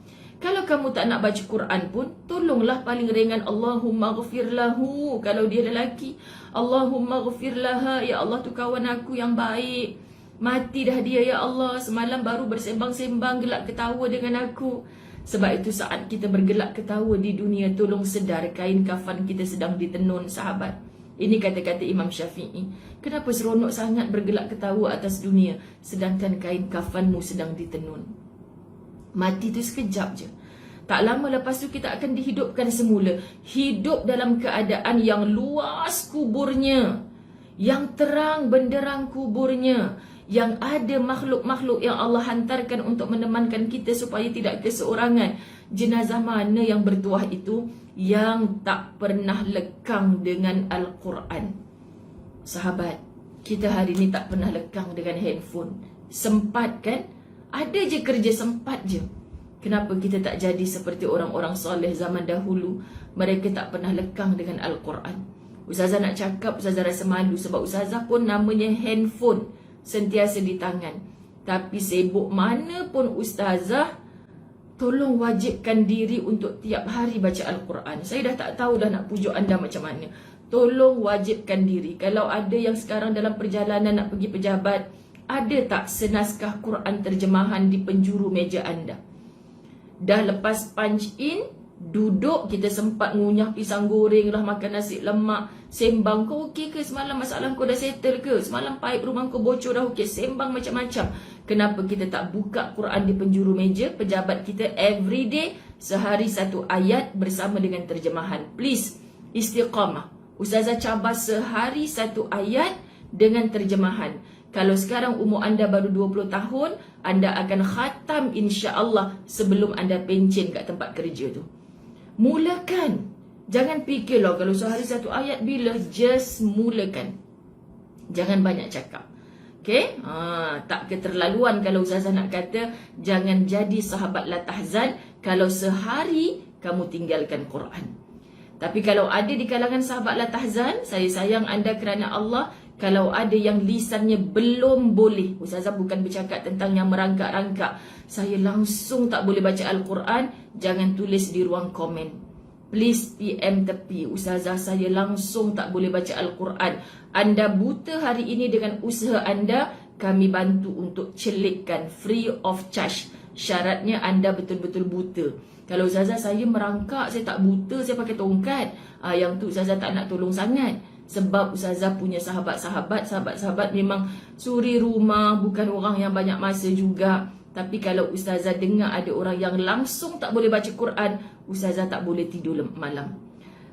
Kalau kamu tak nak baca Quran pun, tolonglah paling ringan, Allahumma ghafir lahu. Kalau dia lelaki, Allahumma ghafir laha. Ya Allah, tu kawan aku yang baik, mati dah dia ya Allah, semalam baru bersembang-sembang, gelak ketawa dengan aku. Sebab itu saat kita bergelak ketawa di dunia, tolong sedar kain kafan kita sedang ditenun, sahabat. Ini kata-kata Imam Syafi'i. Kenapa seronok sangat bergelak ketawa atas dunia, sedangkan kain kafanmu sedang ditenun? Mati tu sekejap je. Tak lama lepas tu kita akan dihidupkan semula. Hidup dalam keadaan yang luas kuburnya, yang terang benderang kuburnya, yang ada makhluk-makhluk yang Allah hantarkan untuk menemankan kita supaya tidak keseorangan. Jenazah mana yang bertuah itu? Yang tak pernah lekang dengan Al-Quran. Sahabat, kita hari ni tak pernah lekang dengan handphone. Sempat kan? Ada je kerja, sempat je. Kenapa kita tak jadi seperti orang-orang soleh zaman dahulu? Mereka tak pernah lekang dengan Al-Quran. Ustazah nak cakap, Ustazah rasa malu sebab Ustazah pun namanya handphone sentiasa di tangan. Tapi sibuk mana pun Ustazah, tolong wajibkan diri untuk tiap hari baca Al-Quran. Saya dah tak tahu dah nak pujuk anda macam mana. Tolong wajibkan diri. Kalau ada yang sekarang dalam perjalanan nak pergi pejabat, ada tak senaskah Quran terjemahan di penjuru meja anda? Dah lepas punch in, duduk, kita sempat ngunyah pisang goreng lah, makan nasi lemak, sembang, kau okey ke semalam, masalah kau dah settle ke, semalam paip rumah kau bocor dah okey, sembang macam-macam. Kenapa kita tak buka Quran di penjuru meja pejabat kita everyday, sehari satu ayat bersama dengan terjemahan? Please, istiqamah. Ustazah cabar sehari satu ayat dengan terjemahan. Kalau sekarang umur anda baru 20 tahun, anda akan khatam insya-Allah sebelum anda pencen kat tempat kerja tu. Mulakan. Jangan fikirlah kalau sehari satu ayat bila, just mulakan. Jangan banyak cakap. Okay? Tak keterlaluan kalau Ustazah nak kata, jangan jadi sahabat la tahzan kalau sehari kamu tinggalkan Quran. Tapi kalau ada di kalangan sahabat la tahzan, saya sayang anda kerana Allah, kalau ada yang lisannya belum boleh, Ustazah bukan bercakap tentang yang merangkak-rangkak, saya langsung tak boleh baca Al-Quran, jangan tulis di ruang komen. Please PM tepi, Ustazah saya langsung tak boleh baca Al-Quran. Anda buta hari ini dengan usaha anda, kami bantu untuk celikkan free of charge. Syaratnya anda betul-betul buta. Kalau Ustazah saya merangkak, saya tak buta, saya pakai tongkat, yang tu Ustazah tak nak tolong sangat. Sebab Ustazah punya sahabat-sahabat memang suri rumah, bukan orang yang banyak masa juga. Tapi kalau Ustazah dengar ada orang yang langsung tak boleh baca Quran, Ustazah tak boleh tidur malam.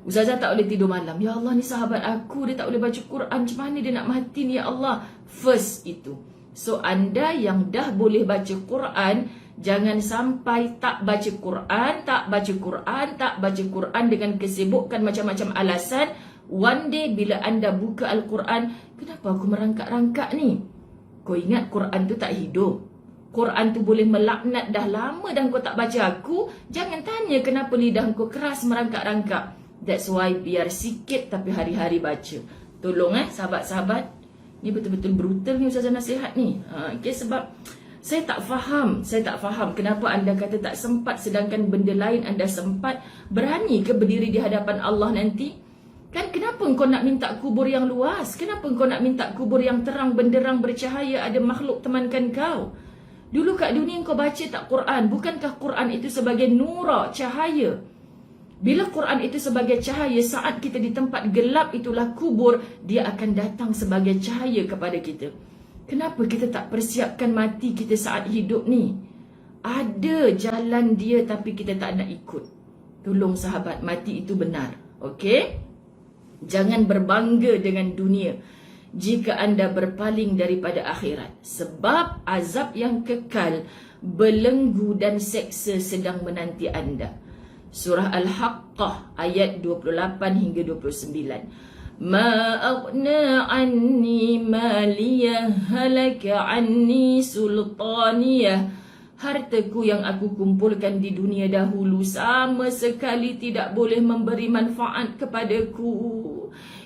Ustazah tak boleh tidur malam. Ya Allah, ni sahabat aku, dia tak boleh baca Quran, macam mana dia nak mati ni ya Allah. First itu. So anda yang dah boleh baca Quran, jangan sampai tak baca Quran, tak baca Quran dengan kesibukan macam-macam alasan. One day bila anda buka Al-Quran, kenapa aku merangkak-rangkak ni? Kau ingat Quran tu tak hidup? Quran tu boleh melaknat, dah lama dah kau tak baca aku. Jangan tanya kenapa lidah kau keras merangkak-rangkak. That's why biar sikit tapi hari-hari baca. Tolong sahabat-sahabat. Ni betul-betul brutal ni Ustazah nasihat ni. Okay, sebab saya tak faham kenapa anda kata tak sempat sedangkan benda lain anda sempat. Berani ke berdiri di hadapan Allah nanti? Kan kenapa engkau nak minta kubur yang luas? Kenapa engkau nak minta kubur yang terang benderang bercahaya, ada makhluk temankan kau? Dulu kat dunia engkau baca tak Quran? Bukankah Quran itu sebagai nura, cahaya? Bila Quran itu sebagai cahaya, saat kita di tempat gelap itulah kubur, dia akan datang sebagai cahaya kepada kita. Kenapa kita tak persiapkan mati kita saat hidup ni? Ada jalan dia tapi kita tak nak ikut. Tolong sahabat, mati itu benar. Okey? Jangan berbangga dengan dunia jika anda berpaling daripada akhirat. Sebab azab yang kekal, belenggu dan seksa sedang menanti anda. Surah Al-Haqqah ayat 28 hingga 29. Ma aghna anni maliyah halaka anni sultaniyah. Hartaku yang aku kumpulkan di dunia dahulu sama sekali tidak boleh memberi manfaat kepadaku.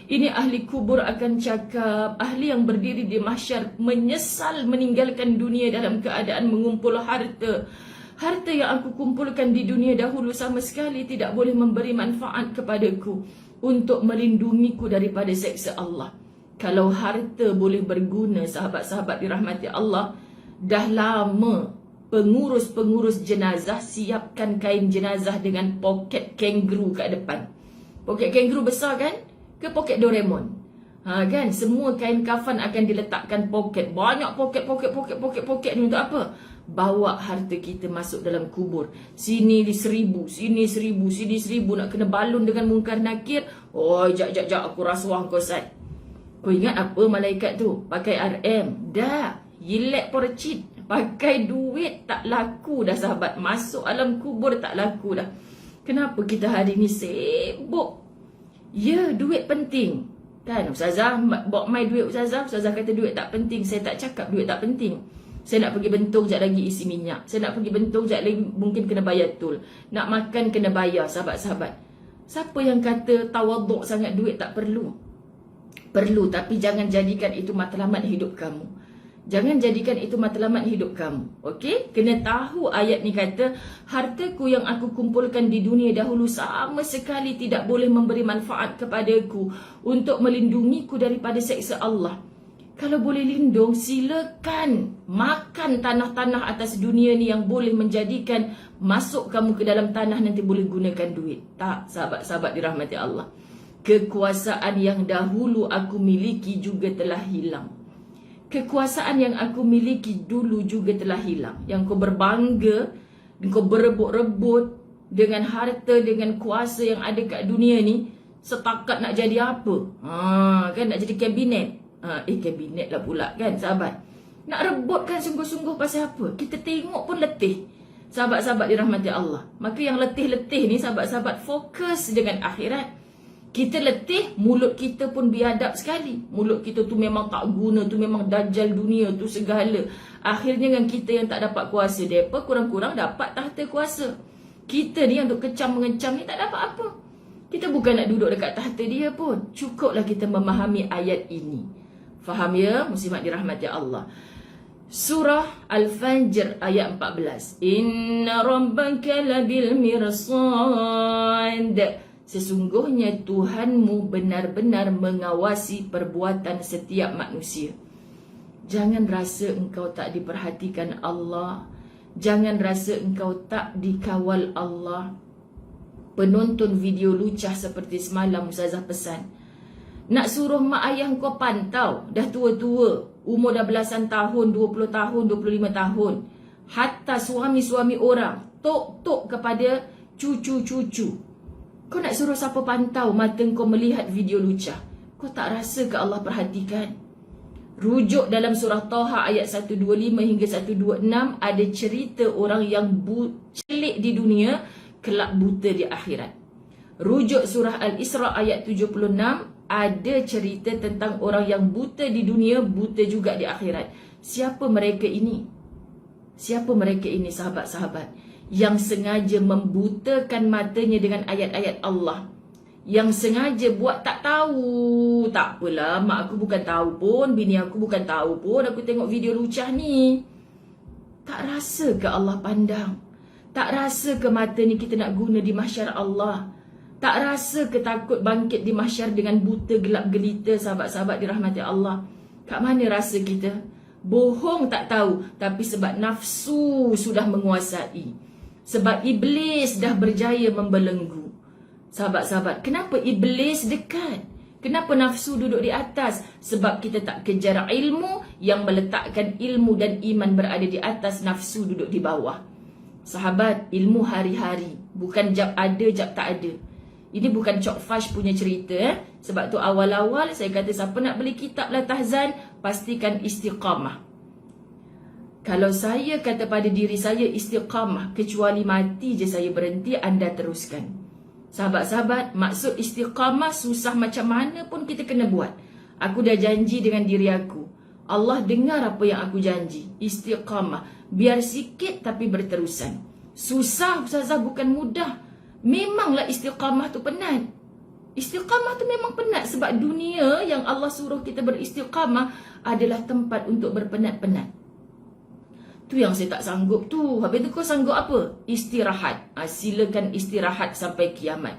Ini ahli kubur akan cakap, ahli yang berdiri di mahsyar menyesal meninggalkan dunia dalam keadaan mengumpul harta. Harta yang aku kumpulkan di dunia dahulu sama sekali tidak boleh memberi manfaat kepadaku untuk melindungiku daripada seksa Allah. Kalau harta boleh berguna, sahabat-sahabat dirahmati Allah, dah lama pengurus-pengurus jenazah siapkan kain jenazah dengan poket kangaroo kat depan. Poket kangaroo besar kan? Ke poket Doraemon? Kan, semua kain kafan akan diletakkan poket. Banyak poket ni untuk apa? Bawa harta kita masuk dalam kubur. Sini 1,000, sini 1,000, sini 1,000. Nak kena balun dengan mungkar nakir. Oh, jap, aku rasuah kau, Sat. Kau ingat apa malaikat tu? Pakai RM. Dah, yilek porcit. Pakai duit tak laku dah, sahabat. Masuk alam kubur tak laku dah. Kenapa kita hari ni sibuk? Ya, duit penting. Kan, Ustazah bawa mai duit Ustazah kata duit tak penting. Saya tak cakap duit tak penting. Saya nak pergi Bentong sekejap lagi isi minyak. Saya nak pergi Bentong sekejap lagi mungkin kena bayar tol. Nak makan kena bayar, sahabat-sahabat. Siapa yang kata tawaduk sangat duit tak perlu? Perlu, tapi jangan jadikan itu matlamat hidup kamu. Jangan jadikan itu matlamat hidup kamu. Okey? Kena tahu ayat ni kata, hartaku yang aku kumpulkan di dunia dahulu sama sekali tidak boleh memberi manfaat kepadaku untuk melindungiku daripada seksa Allah. Kalau boleh lindung, silakan makan tanah-tanah atas dunia ni yang boleh menjadikan masuk kamu ke dalam tanah nanti boleh gunakan duit. Tak, sahabat-sahabat dirahmati Allah. Kekuasaan yang dahulu aku miliki juga telah hilang. Kekuasaan yang aku miliki dulu juga telah hilang. Yang kau berbangga, kau berebut-rebut dengan harta, dengan kuasa yang ada kat dunia ni, setakat nak jadi apa? Kan nak jadi kabinet. Kabinet lah pula kan, sahabat. Nak rebutkan sungguh-sungguh pasal apa? Kita tengok pun letih. Sahabat-sahabat dirahmati Allah. Maka yang letih-letih ni, sahabat-sahabat, fokus dengan akhirat. Kita letih, mulut kita pun biadab sekali. Mulut kita tu memang tak guna, tu memang dajjal dunia, tu segala. Akhirnya dengan kita yang tak dapat kuasa, mereka kurang-kurang dapat tahta kuasa. Kita ni yang duk kecam-mengecam ni tak dapat apa. Kita bukan nak duduk dekat tahta dia pun. Cukuplah kita memahami ayat ini. Faham ya? Muslimat dirahmati Allah. Surah Al-Fajr ayat 14. Inna rabbaka labil mirsad. Sesungguhnya Tuhanmu benar-benar mengawasi perbuatan setiap manusia. Jangan rasa engkau tak diperhatikan Allah. Jangan rasa engkau tak dikawal Allah. Penonton video lucah seperti semalam Ustazah pesan. Nak suruh mak ayah kau pantau. Dah tua-tua. Umur dah belasan tahun, 20 tahun, 25 tahun. Hatta suami-suami orang tok-tok kepada cucu-cucu. Kau nak suruh siapa pantau mata kau melihat video lucah? Kau tak rasa ke Allah perhatikan? Rujuk dalam surah Taha ayat 125 hingga 126 ada cerita orang yang celik di dunia, kelak buta di akhirat. Rujuk surah Al-Isra ayat 76 ada cerita tentang orang yang buta di dunia, buta juga di akhirat. Siapa mereka ini? Siapa mereka ini, sahabat-sahabat? Yang sengaja membutakan matanya dengan ayat-ayat Allah. Yang sengaja buat tak tahu. Tak apalah, mak aku bukan tahu pun, bini aku bukan tahu pun, aku tengok video lucah ni. Tak rasa ke Allah pandang? Tak rasa ke mata ni kita nak guna di mahsyar Allah? Tak rasa ke takut bangkit di mahsyar dengan buta gelap gelita, sahabat-sahabat dirahmati Allah? Kat mana rasa kita? Bohong tak tahu, tapi sebab nafsu sudah menguasai. Sebab iblis dah berjaya membelenggu. Sahabat-sahabat, kenapa iblis dekat? Kenapa nafsu duduk di atas? Sebab kita tak kejar ilmu yang meletakkan ilmu dan iman berada di atas, nafsu duduk di bawah. Sahabat, ilmu hari-hari. Bukan jap ada, jap tak ada. Ini bukan Cok Fash punya cerita. Sebab tu awal-awal saya kata siapa nak beli kitab La Tahzan, pastikan istiqamah. Kalau saya kata pada diri saya istiqamah, kecuali mati je saya berhenti, anda teruskan. Sahabat-sahabat, maksud istiqamah susah macam mana pun kita kena buat. Aku dah janji dengan diri aku. Allah dengar apa yang aku janji. Istiqamah. Biar sikit tapi berterusan. Susah Ustazah, bukan mudah. Memanglah istiqamah tu penat. Istiqamah tu memang penat sebab dunia yang Allah suruh kita beristiqamah adalah tempat untuk berpenat-penat. Tu yang saya tak sanggup tu. Habis tu kau sanggup apa? Istirahat. Silakan istirahat sampai kiamat.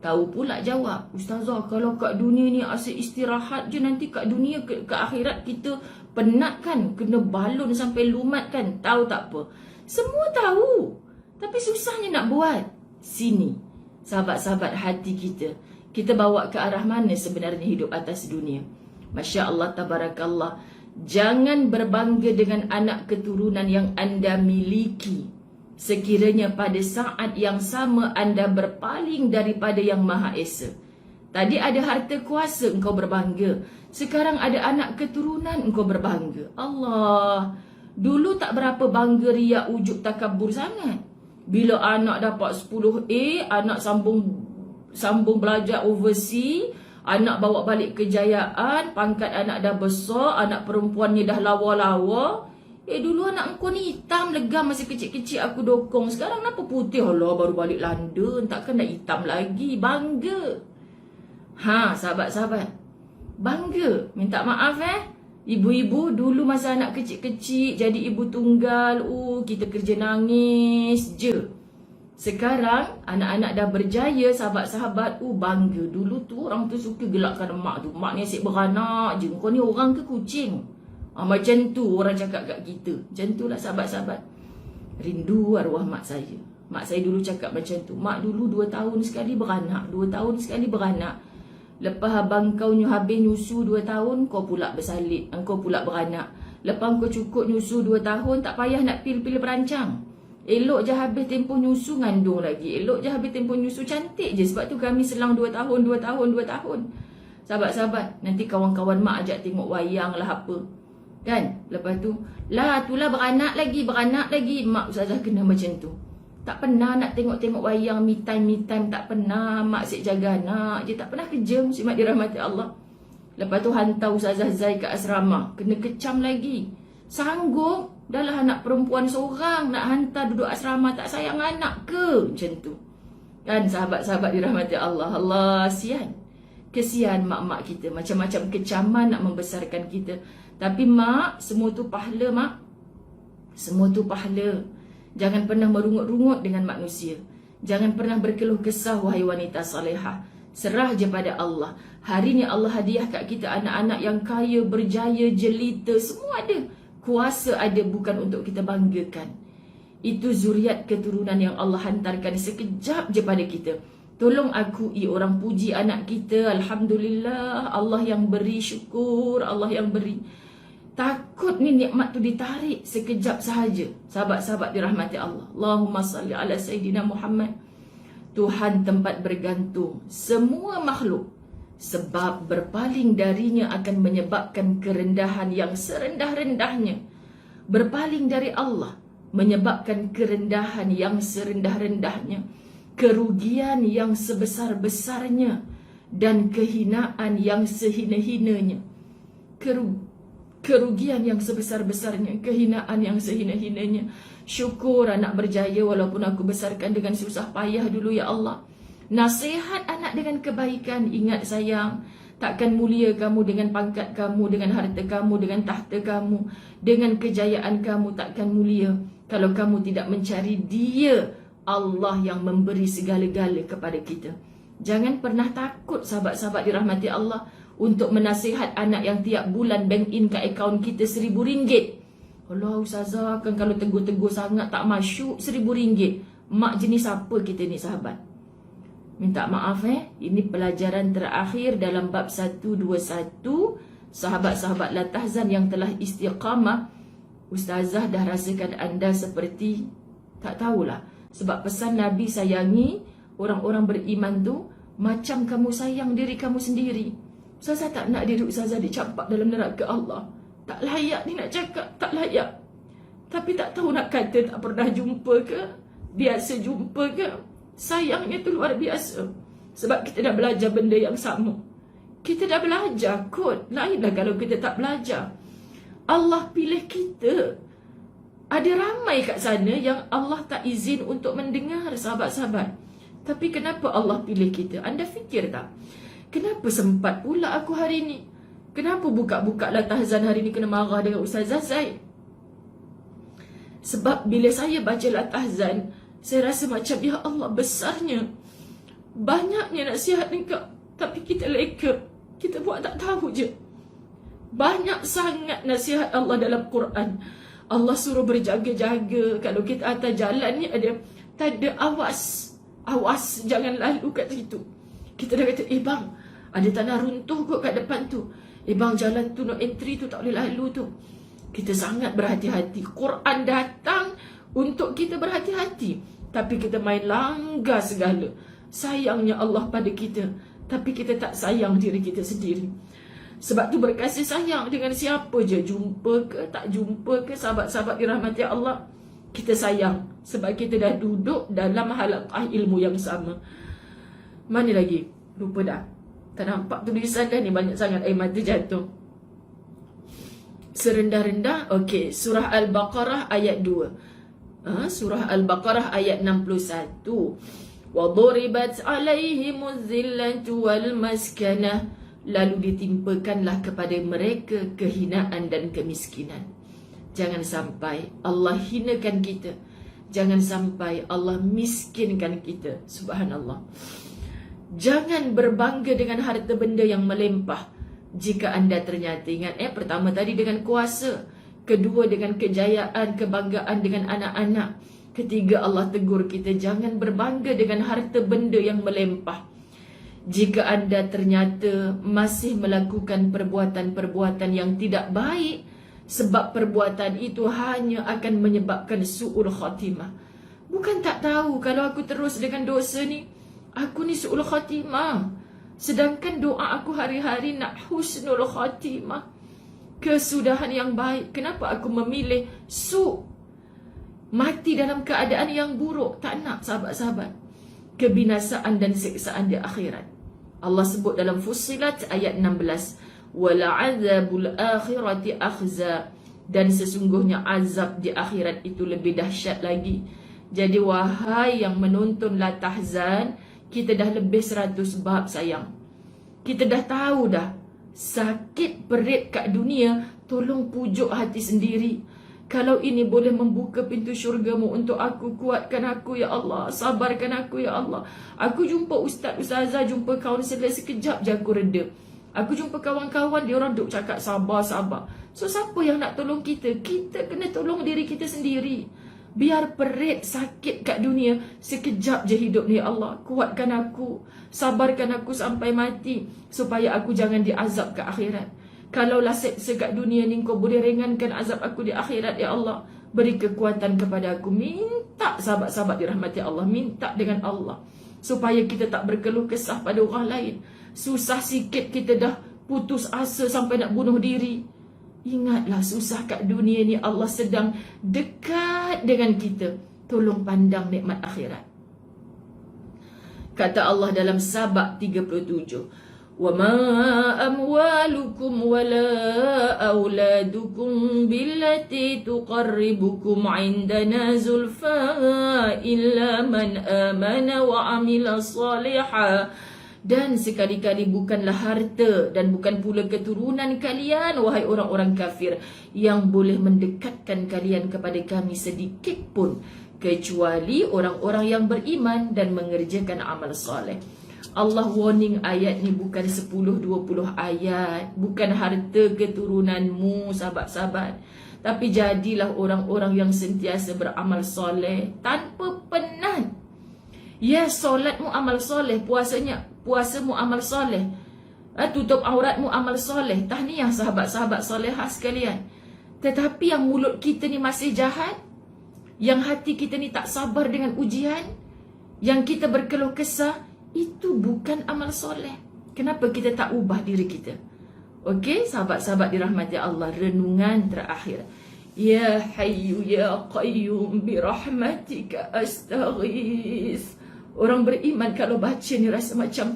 Tahu pula jawab, Ustazah, kalau kat dunia ni asyik istirahat je, nanti kat dunia ke akhirat kita penat kan? Kena balun sampai lumat kan? Tahu tak apa? Semua tahu. Tapi susahnya nak buat. Sini, sahabat-sahabat hati kita. Kita bawa ke arah mana sebenarnya hidup atas dunia? Masya Allah, tabarakallah. Jangan berbangga dengan anak keturunan yang anda miliki, sekiranya pada saat yang sama anda berpaling daripada Yang Maha Esa. Tadi ada harta kuasa, engkau berbangga. Sekarang ada anak keturunan, engkau berbangga. Allah, dulu tak berapa bangga, riak, ujub, takabur sangat. Bila anak dapat 10A, anak sambung belajar overseas, anak bawa balik kejayaan, pangkat anak dah besar, anak perempuannya dah lawa-lawa. Dulu anak engkau ni hitam, legam masa kecil-kecil aku dokong. Sekarang kenapa putih? Allah, baru balik London, takkan dah hitam lagi. Bangga. Sahabat-sahabat, bangga. Minta maaf ibu-ibu dulu masa anak kecil-kecil jadi ibu tunggal, kita kerja nangis je. Sekarang anak-anak dah berjaya, sahabat-sahabat, bangga. Dulu tu orang tu suka gelakkan mak tu. Mak ni asyik beranak je. Kau ni orang ke kucing? Macam tu orang cakap kat kita. Macam tu lah sahabat-sahabat. Rindu arwah mak saya. Mak saya dulu cakap macam tu. Mak dulu 2 tahun sekali beranak. 2 tahun sekali beranak. Lepas abang kau habis nyusu 2 tahun, kau pula bersalin. Kau pula beranak. Lepas kau cukup nyusu 2 tahun, tak payah nak pil-pil perancang. Elok je habis tempoh nyusu, ngandung lagi. Elok je habis tempoh nyusu, cantik je. Sebab tu kami selang 2 tahun, 2 tahun, 2 tahun. Sahabat-sahabat, nanti kawan-kawan mak ajak tengok wayang lah apa. Kan? Lepas tu, itulah beranak lagi. Mak Ustazah kena macam tu. Tak pernah nak tengok-tengok wayang, me time, tak pernah. Mak asyik jaga anak je, tak pernah kerja. Muslimat dirahmati Allah. Lepas tu hantar Ustazah Zai ke asrama, kena kecam lagi. Sanggup? Dah lah anak perempuan seorang, nak hantar duduk asrama, tak sayang anak ke? Macam tu. Kan sahabat-sahabat dirahmati Allah. Allah, kesian mak-mak kita. Macam-macam kecaman nak membesarkan kita. Tapi mak, semua tu pahala mak. Semua tu pahala. Jangan pernah merungut-rungut dengan manusia. Jangan pernah berkeluh kesah, wahai wanita salihah. Serah je pada Allah. Hari ni Allah hadiah kat kita anak-anak yang kaya, berjaya, jelita, semua ada. Kuasa ada, bukan untuk kita banggakan. Itu zuriat keturunan yang Allah hantarkan sekejap je pada kita. Tolong akui, orang puji anak kita. Alhamdulillah, Allah yang beri, syukur Allah yang beri. Takut ni nikmat tu ditarik sekejap sahaja. Sahabat-sahabat dirahmati Allah. Allahumma salli ala Sayyidina Muhammad. Tuhan tempat bergantung semua makhluk. Sebab berpaling darinya akan menyebabkan kerendahan yang serendah-rendahnya. Berpaling dari Allah menyebabkan kerendahan yang serendah-rendahnya, kerugian yang sebesar-besarnya, dan kehinaan yang sehina-hinanya. Kerugian yang sebesar-besarnya, kehinaan yang sehina-hinanya. Syukur anak berjaya walaupun aku besarkan dengan susah payah dulu ya Allah. Nasihat anak dengan kebaikan. Ingat sayang, takkan mulia kamu dengan pangkat kamu, dengan harta kamu, dengan tahta kamu, dengan kejayaan kamu. Takkan mulia kalau kamu tidak mencari Dia, Allah yang memberi segala-gala kepada kita. Jangan pernah takut sahabat-sahabat dirahmati Allah untuk menasihat anak yang tiap bulan bank in ke akaun kita RM1,000. Allah Ustazah, kan kalau tegur-tegur sangat tak masuk RM1,000. Mak jenis apa kita ni sahabat? Minta maaf ini pelajaran terakhir dalam bab 121. Sahabat-sahabat la tahzan yang telah istiqamah, Ustazah dah rasakan anda seperti tak tahulah. Sebab pesan Nabi, sayangi orang-orang beriman tu macam kamu sayang diri kamu sendiri. Ustazah tak nak diri Ustazah dicampak dalam neraka Allah. Tak layak ni nak cakap, tak layak. Tapi tak tahu nak kata tak pernah jumpa ke, biasa jumpa ke. Sayangnya tu luar biasa. Sebab kita dah belajar benda yang sama. Kita dah belajar kot. Lainlah kalau kita tak belajar. Allah pilih kita. Ada ramai kat sana yang Allah tak izin untuk mendengar, sahabat-sahabat. Tapi kenapa Allah pilih kita? Anda fikir tak? Kenapa sempat pula aku hari ni? Kenapa buka-buka la tahzan hari ni kena marah dengan Ustazah Zaid? Sebab bila saya baca la tahzan, saya rasa macam, ya Allah, besarnya, banyaknya nasihat engkau, tapi kita leka, kita buat tak tahu je. Banyak sangat nasihat Allah dalam Quran. Allah suruh berjaga-jaga. Kalau kita atas jalan ni ada, tak ada awas, jangan lalu kat situ. Kita dah kata, bang, ada tanah runtuh kot kat depan tu. Bang, jalan tu no entry tu tak boleh lalu tu. Kita sangat berhati-hati. Quran datang untuk kita berhati-hati, tapi kita main langgar segala. Sayangnya Allah pada kita, tapi kita tak sayang diri kita sendiri. Sebab tu berkasih sayang dengan siapa je, jumpa ke tak jumpa ke, sahabat-sahabat dirahmati Allah, kita sayang sebab kita dah duduk dalam halaqah ilmu yang sama. Mana lagi? Lupa dah. Tak nampak tulisan dah ni, banyak sangat air mata jatuh. Serendah-rendah. Okey, surah Al-Baqarah ayat 2. Surah Al-Baqarah ayat 61. وَضُرِبَتْ عَلَيْهِمُ الذِّلَّةُ وَالْمَسْكَنَةُ, lalu ditimpakanlah kepada mereka kehinaan dan kemiskinan. Jangan sampai Allah hinakan kita. Jangan sampai Allah miskinkan kita. Subhanallah. Jangan berbangga dengan harta benda yang melimpah. Jika anda ternyata, ingat pertama tadi dengan kuasa, kedua dengan kejayaan, kebanggaan dengan anak-anak, ketiga Allah tegur kita jangan berbangga dengan harta benda yang melimpah. Jika anda ternyata masih melakukan perbuatan-perbuatan yang tidak baik, sebab perbuatan itu hanya akan menyebabkan su'ul khatimah. Bukan tak tahu kalau aku terus dengan dosa ni, aku ni su'ul khatimah. Sedangkan doa aku hari-hari nak husnul khatimah, kesudahan yang baik. Kenapa aku memilih mati dalam keadaan yang buruk? Tak nak, sahabat-sahabat. Kebinasaan dan siksaan di akhirat. Allah sebut dalam Fussilat ayat 16, وَلَعَذَابُ الْآخِرَةِ أَخْزَى, dan sesungguhnya azab di akhirat itu lebih dahsyat lagi. Jadi wahai yang menonton La Tahzan, kita dah lebih 100 bab sayang. Kita dah tahu dah sakit perit kat dunia, tolong pujuk hati sendiri. Kalau ini boleh membuka pintu syurgamu untuk aku, kuatkan aku ya Allah, sabarkan aku ya Allah. Aku jumpa ustaz, ustazah, jumpa kaunselor, sekejap je aku reda. Aku jumpa kawan-kawan, dia orang duk cakap sabar, sabar. So siapa yang nak tolong kita? Kita kena tolong diri kita sendiri. Biar perit sakit kat dunia, sekejap je hidup ni ya Allah. Kuatkan aku, sabarkan aku sampai mati, supaya aku jangan diazab ke akhirat. Kalaulah seksa kat dunia ni, kau boleh ringankan azab aku di akhirat ya Allah, beri kekuatan kepada aku. Minta, sahabat-sahabat dirahmati Allah, minta dengan Allah, supaya kita tak berkeluh kesah pada orang lain. Susah sikit kita dah putus asa sampai nak bunuh diri. Ingatlah susah kat dunia ni, Allah sedang dekat dengan kita. Tolong pandang nikmat akhirat. Kata Allah dalam Sabah 37, وَمَا أَمْوَالُكُمْ وَلَا أَوْلَادُكُمْ بِالَّتِي تُقَرِّبُكُمْ عِنْدَنَا زُلْفَى إِلَّا مَنْ آمَنَ وَعَمِلَ صَالِحًا. Dan sekali-kali bukanlah harta dan bukan pula keturunan kalian, wahai orang-orang kafir, yang boleh mendekatkan kalian kepada kami sedikit pun, kecuali orang-orang yang beriman dan mengerjakan amal soleh. Allah warning ayat ni bukan 10-20 ayat, bukan harta keturunanmu sahabat-sahabat, tapi jadilah orang-orang yang sentiasa beramal soleh tanpa penat. Ya, solatmu amal soleh, puasamu amal soleh, tutup auratmu amal soleh. Tahniah sahabat-sahabat solehah sekalian. Tetapi yang mulut kita ni masih jahat, yang hati kita ni tak sabar dengan ujian, yang kita berkeluh kesah, itu bukan amal soleh. Kenapa kita tak ubah diri kita? Okey, sahabat-sahabat dirahmati Allah, renungan terakhir. Ya Hayyu Ya Qayyum bi rahmatika astaghis. Orang beriman kalau baca ni rasa macam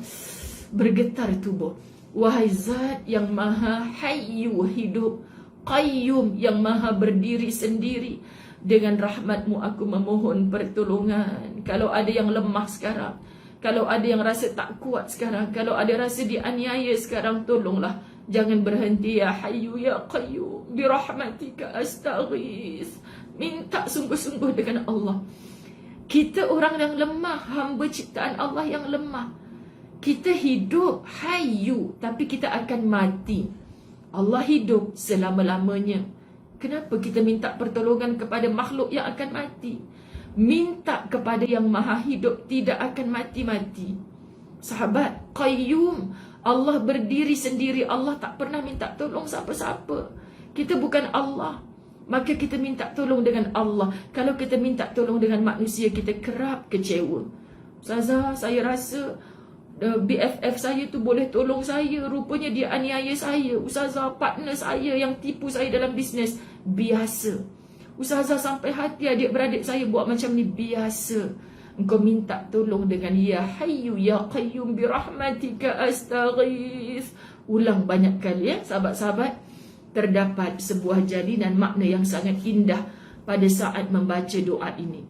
bergetar tubuh. Wahai Zat yang Maha Hayyu, hidup, Qayyum yang Maha berdiri sendiri, dengan rahmat-Mu aku memohon pertolongan. Kalau ada yang lemah sekarang, kalau ada yang rasa tak kuat sekarang, kalau ada rasa dianiaya sekarang, tolonglah. Jangan berhenti. Ya Hayyu Ya Qayyum bi rahmatika astaghis. Minta sungguh-sungguh dengan Allah. Kita orang yang lemah, hamba ciptaan Allah yang lemah. Kita hidup Hayyu, tapi kita akan mati. Allah hidup selama-lamanya. Kenapa kita minta pertolongan kepada makhluk yang akan mati? Minta kepada yang Maha Hidup tidak akan mati-mati. Sahabat, qayyum. Allah berdiri sendiri. Allah tak pernah minta tolong siapa-siapa. Kita bukan Allah, maka kita minta tolong dengan Allah. Kalau kita minta tolong dengan manusia, kita kerap kecewa. Ustazah, saya rasa BFF saya tu boleh tolong saya, rupanya dia aniaya saya. Ustazah, partner saya yang tipu saya dalam bisnes. Biasa. Ustazah, sampai hati adik-beradik saya buat macam ni. Biasa. Engkau minta tolong dengan Ya Hayyu Ya Qayyum birahmatika astaghith. Ulang banyak kali ya sahabat-sahabat. Terdapat sebuah jalinan makna yang sangat indah pada saat membaca doa ini.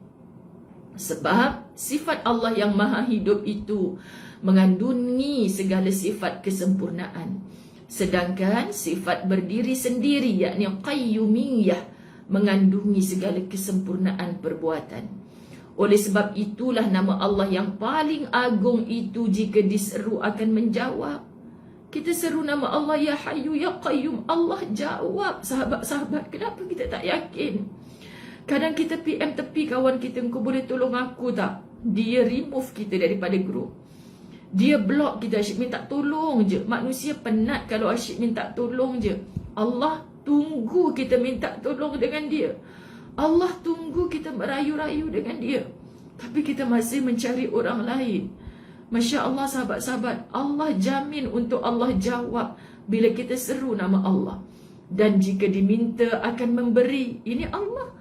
Sebab sifat Allah yang maha hidup itu mengandungi segala sifat kesempurnaan. Sedangkan sifat berdiri sendiri, yakni qayyumiyah, mengandungi segala kesempurnaan perbuatan. Oleh sebab itulah nama Allah yang paling agung itu jika diseru akan menjawab. Kita seru nama Allah Ya Hayyu Ya Qayyum, Allah jawab. Sahabat-sahabat, kenapa kita tak yakin? Kadang kita PM tepi kawan kita, engkau boleh tolong aku tak? Dia remove kita daripada grup. Dia block kita, asyik minta tolong je. Manusia penat kalau asyik minta tolong je. Allah tunggu kita minta tolong dengan dia. Allah tunggu kita merayu-rayu dengan dia. Tapi kita masih mencari orang lain. Masya Allah sahabat-sahabat, Allah jamin untuk Allah jawab bila kita seru nama Allah. Dan jika diminta akan memberi. Ini Allah.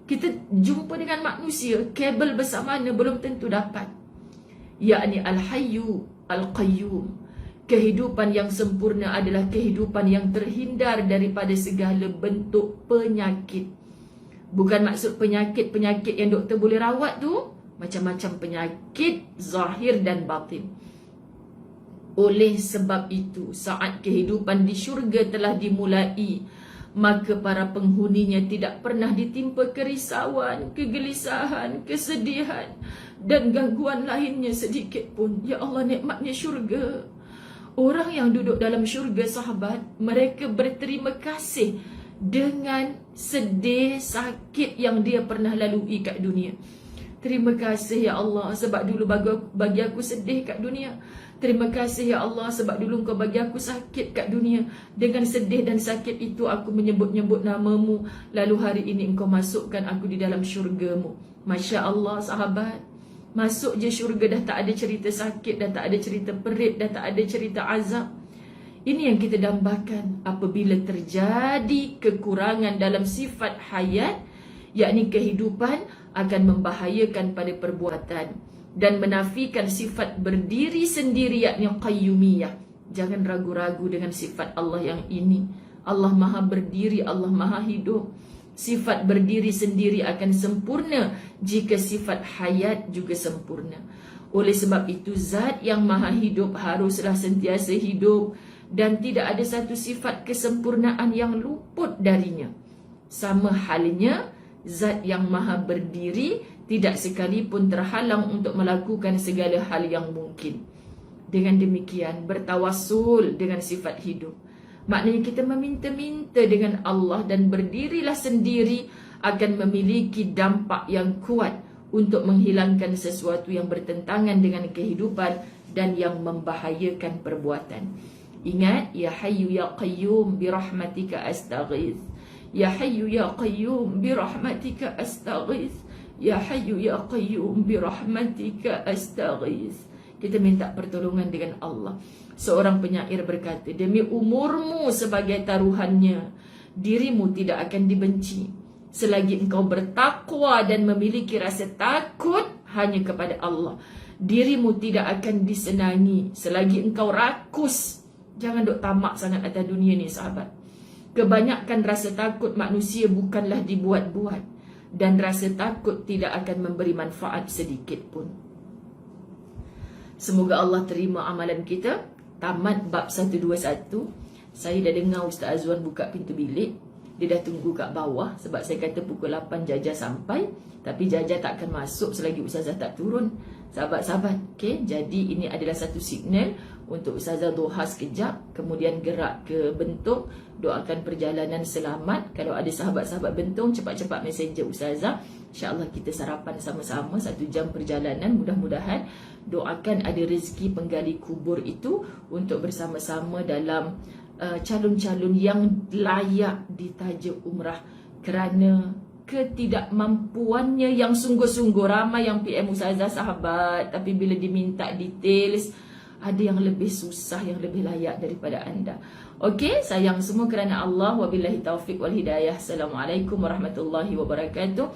Kita jumpa dengan manusia, kabel besar mana belum tentu dapat. Yakni Al-Hayyu Al-Qayyum. Kehidupan yang sempurna adalah kehidupan yang terhindar daripada segala bentuk penyakit. Bukan maksud penyakit-penyakit yang doktor boleh rawat tu. Macam-macam penyakit zahir dan batin. Oleh sebab itu, saat kehidupan di syurga telah dimulai, maka para penghuninya tidak pernah ditimpa kerisauan, kegelisahan, kesedihan dan gangguan lainnya sedikit pun. Ya Allah, nikmatnya syurga. Orang yang duduk dalam syurga, sahabat, mereka berterima kasih dengan sedih, sakit yang dia pernah lalui kat dunia. Terima kasih ya Allah sebab dulu bagi aku sedih kat dunia. Terima kasih ya Allah sebab dulu Engkau bagi aku sakit kat dunia. Dengan sedih dan sakit itu aku menyebut-nyebut namamu. Lalu hari ini Engkau masukkan aku di dalam syurgamu. Masya Allah sahabat. Masuk je syurga dah tak ada cerita sakit, dah tak ada cerita perit, dah tak ada cerita azab. Ini yang kita dambakan apabila terjadi kekurangan dalam sifat hayat, yakni kehidupan, akan membahayakan pada perbuatan dan menafikan sifat berdiri sendiri, yakni qayyumiyah. Jangan ragu-ragu dengan sifat Allah yang ini. Allah maha berdiri, Allah maha hidup. Sifat berdiri sendiri akan sempurna jika sifat hayat juga sempurna. Oleh sebab itu, zat yang maha hidup haruslah sentiasa hidup dan tidak ada satu sifat kesempurnaan yang luput darinya. Sama halnya, zat yang maha berdiri tidak sekalipun terhalang untuk melakukan segala hal yang mungkin. Dengan demikian, bertawassul dengan sifat hidup. Maknanya kita meminta-minta dengan Allah dan berdirilah sendiri akan memiliki dampak yang kuat untuk menghilangkan sesuatu yang bertentangan dengan kehidupan dan yang membahayakan perbuatan. Ingat, Ya Hayyu Ya Qayyum birahmatika astaghith. Ya Hayyu Ya Qayyum birahmatika astaghith. Ya Hayyu Ya Qayyum birahmatika astaghith. Kita minta pertolongan dengan Allah. Seorang penyair berkata, demi umurmu sebagai taruhannya, dirimu tidak akan dibenci selagi engkau bertakwa dan memiliki rasa takut hanya kepada Allah. Dirimu tidak akan disenangi selagi engkau rakus. Jangan duk tamak sangat atas dunia ni sahabat. Kebanyakan rasa takut manusia bukanlah dibuat-buat, dan rasa takut tidak akan memberi manfaat sedikit pun. Semoga Allah terima amalan kita. Tamat bab 121. Saya dah dengar Ustaz Azwan buka pintu bilik. dia dah tunggu kat bawah. Sebab saya kata pukul 8 Jaja sampai, tapi Jaja tak akan masuk selagi Ustazah tak turun. Sahabat-sahabat, okay? Jadi ini adalah satu signal untuk Ustazah duha sekejap, kemudian gerak ke Bentong. Doakan perjalanan selamat. Kalau ada sahabat-sahabat Bentong, cepat-cepat messenger Ustazah. InsyaAllah kita sarapan sama-sama 1 jam perjalanan. Mudah-mudahan doakan ada rezeki penggali kubur itu untuk bersama-sama dalam calon-calon yang layak ditaja umrah, kerana ketidakmampuannya yang sungguh-sungguh. Ramai yang PM Ustazah sahabat, tapi bila diminta details, ada yang lebih susah, yang lebih layak daripada anda. Okey, sayang semua kerana Allah. Wabillahi taufiq wal hidayah. Assalamualaikum warahmatullahi wabarakatuh.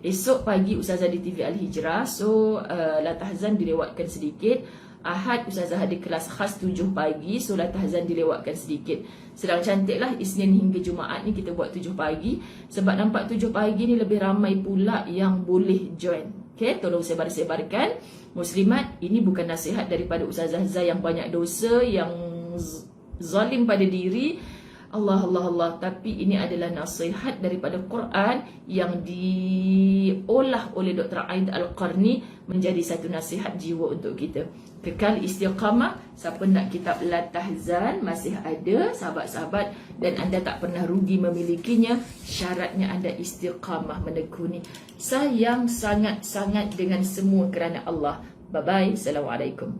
Esok pagi Ustazah di TV Al-Hijrah. So La Tahzan dilewatkan sedikit. Ahad Ustazah ada kelas khas 7 pagi. So La Tahzan dilewatkan sedikit. Sedang cantiklah Isnin hingga Jumaat ni kita buat 7 pagi. Sebab nampak 7 pagi ni lebih ramai pula yang boleh join. Okay, tolong sebar-sebarkan. Muslimat, ini bukan nasihat daripada Ustazah Zai yang banyak dosa, yang zalim pada diri. Allah. Tapi ini adalah nasihat daripada Quran yang diolah oleh Dr. Aid Al-Qarni menjadi satu nasihat jiwa untuk kita. Kekal istiqamah. Siapa nak kitab La Tahzan masih ada sahabat-sahabat, dan anda tak pernah rugi memilikinya. Syaratnya anda istiqamah menekuni. Sayang sangat-sangat dengan semua kerana Allah. Bye-bye. Assalamualaikum.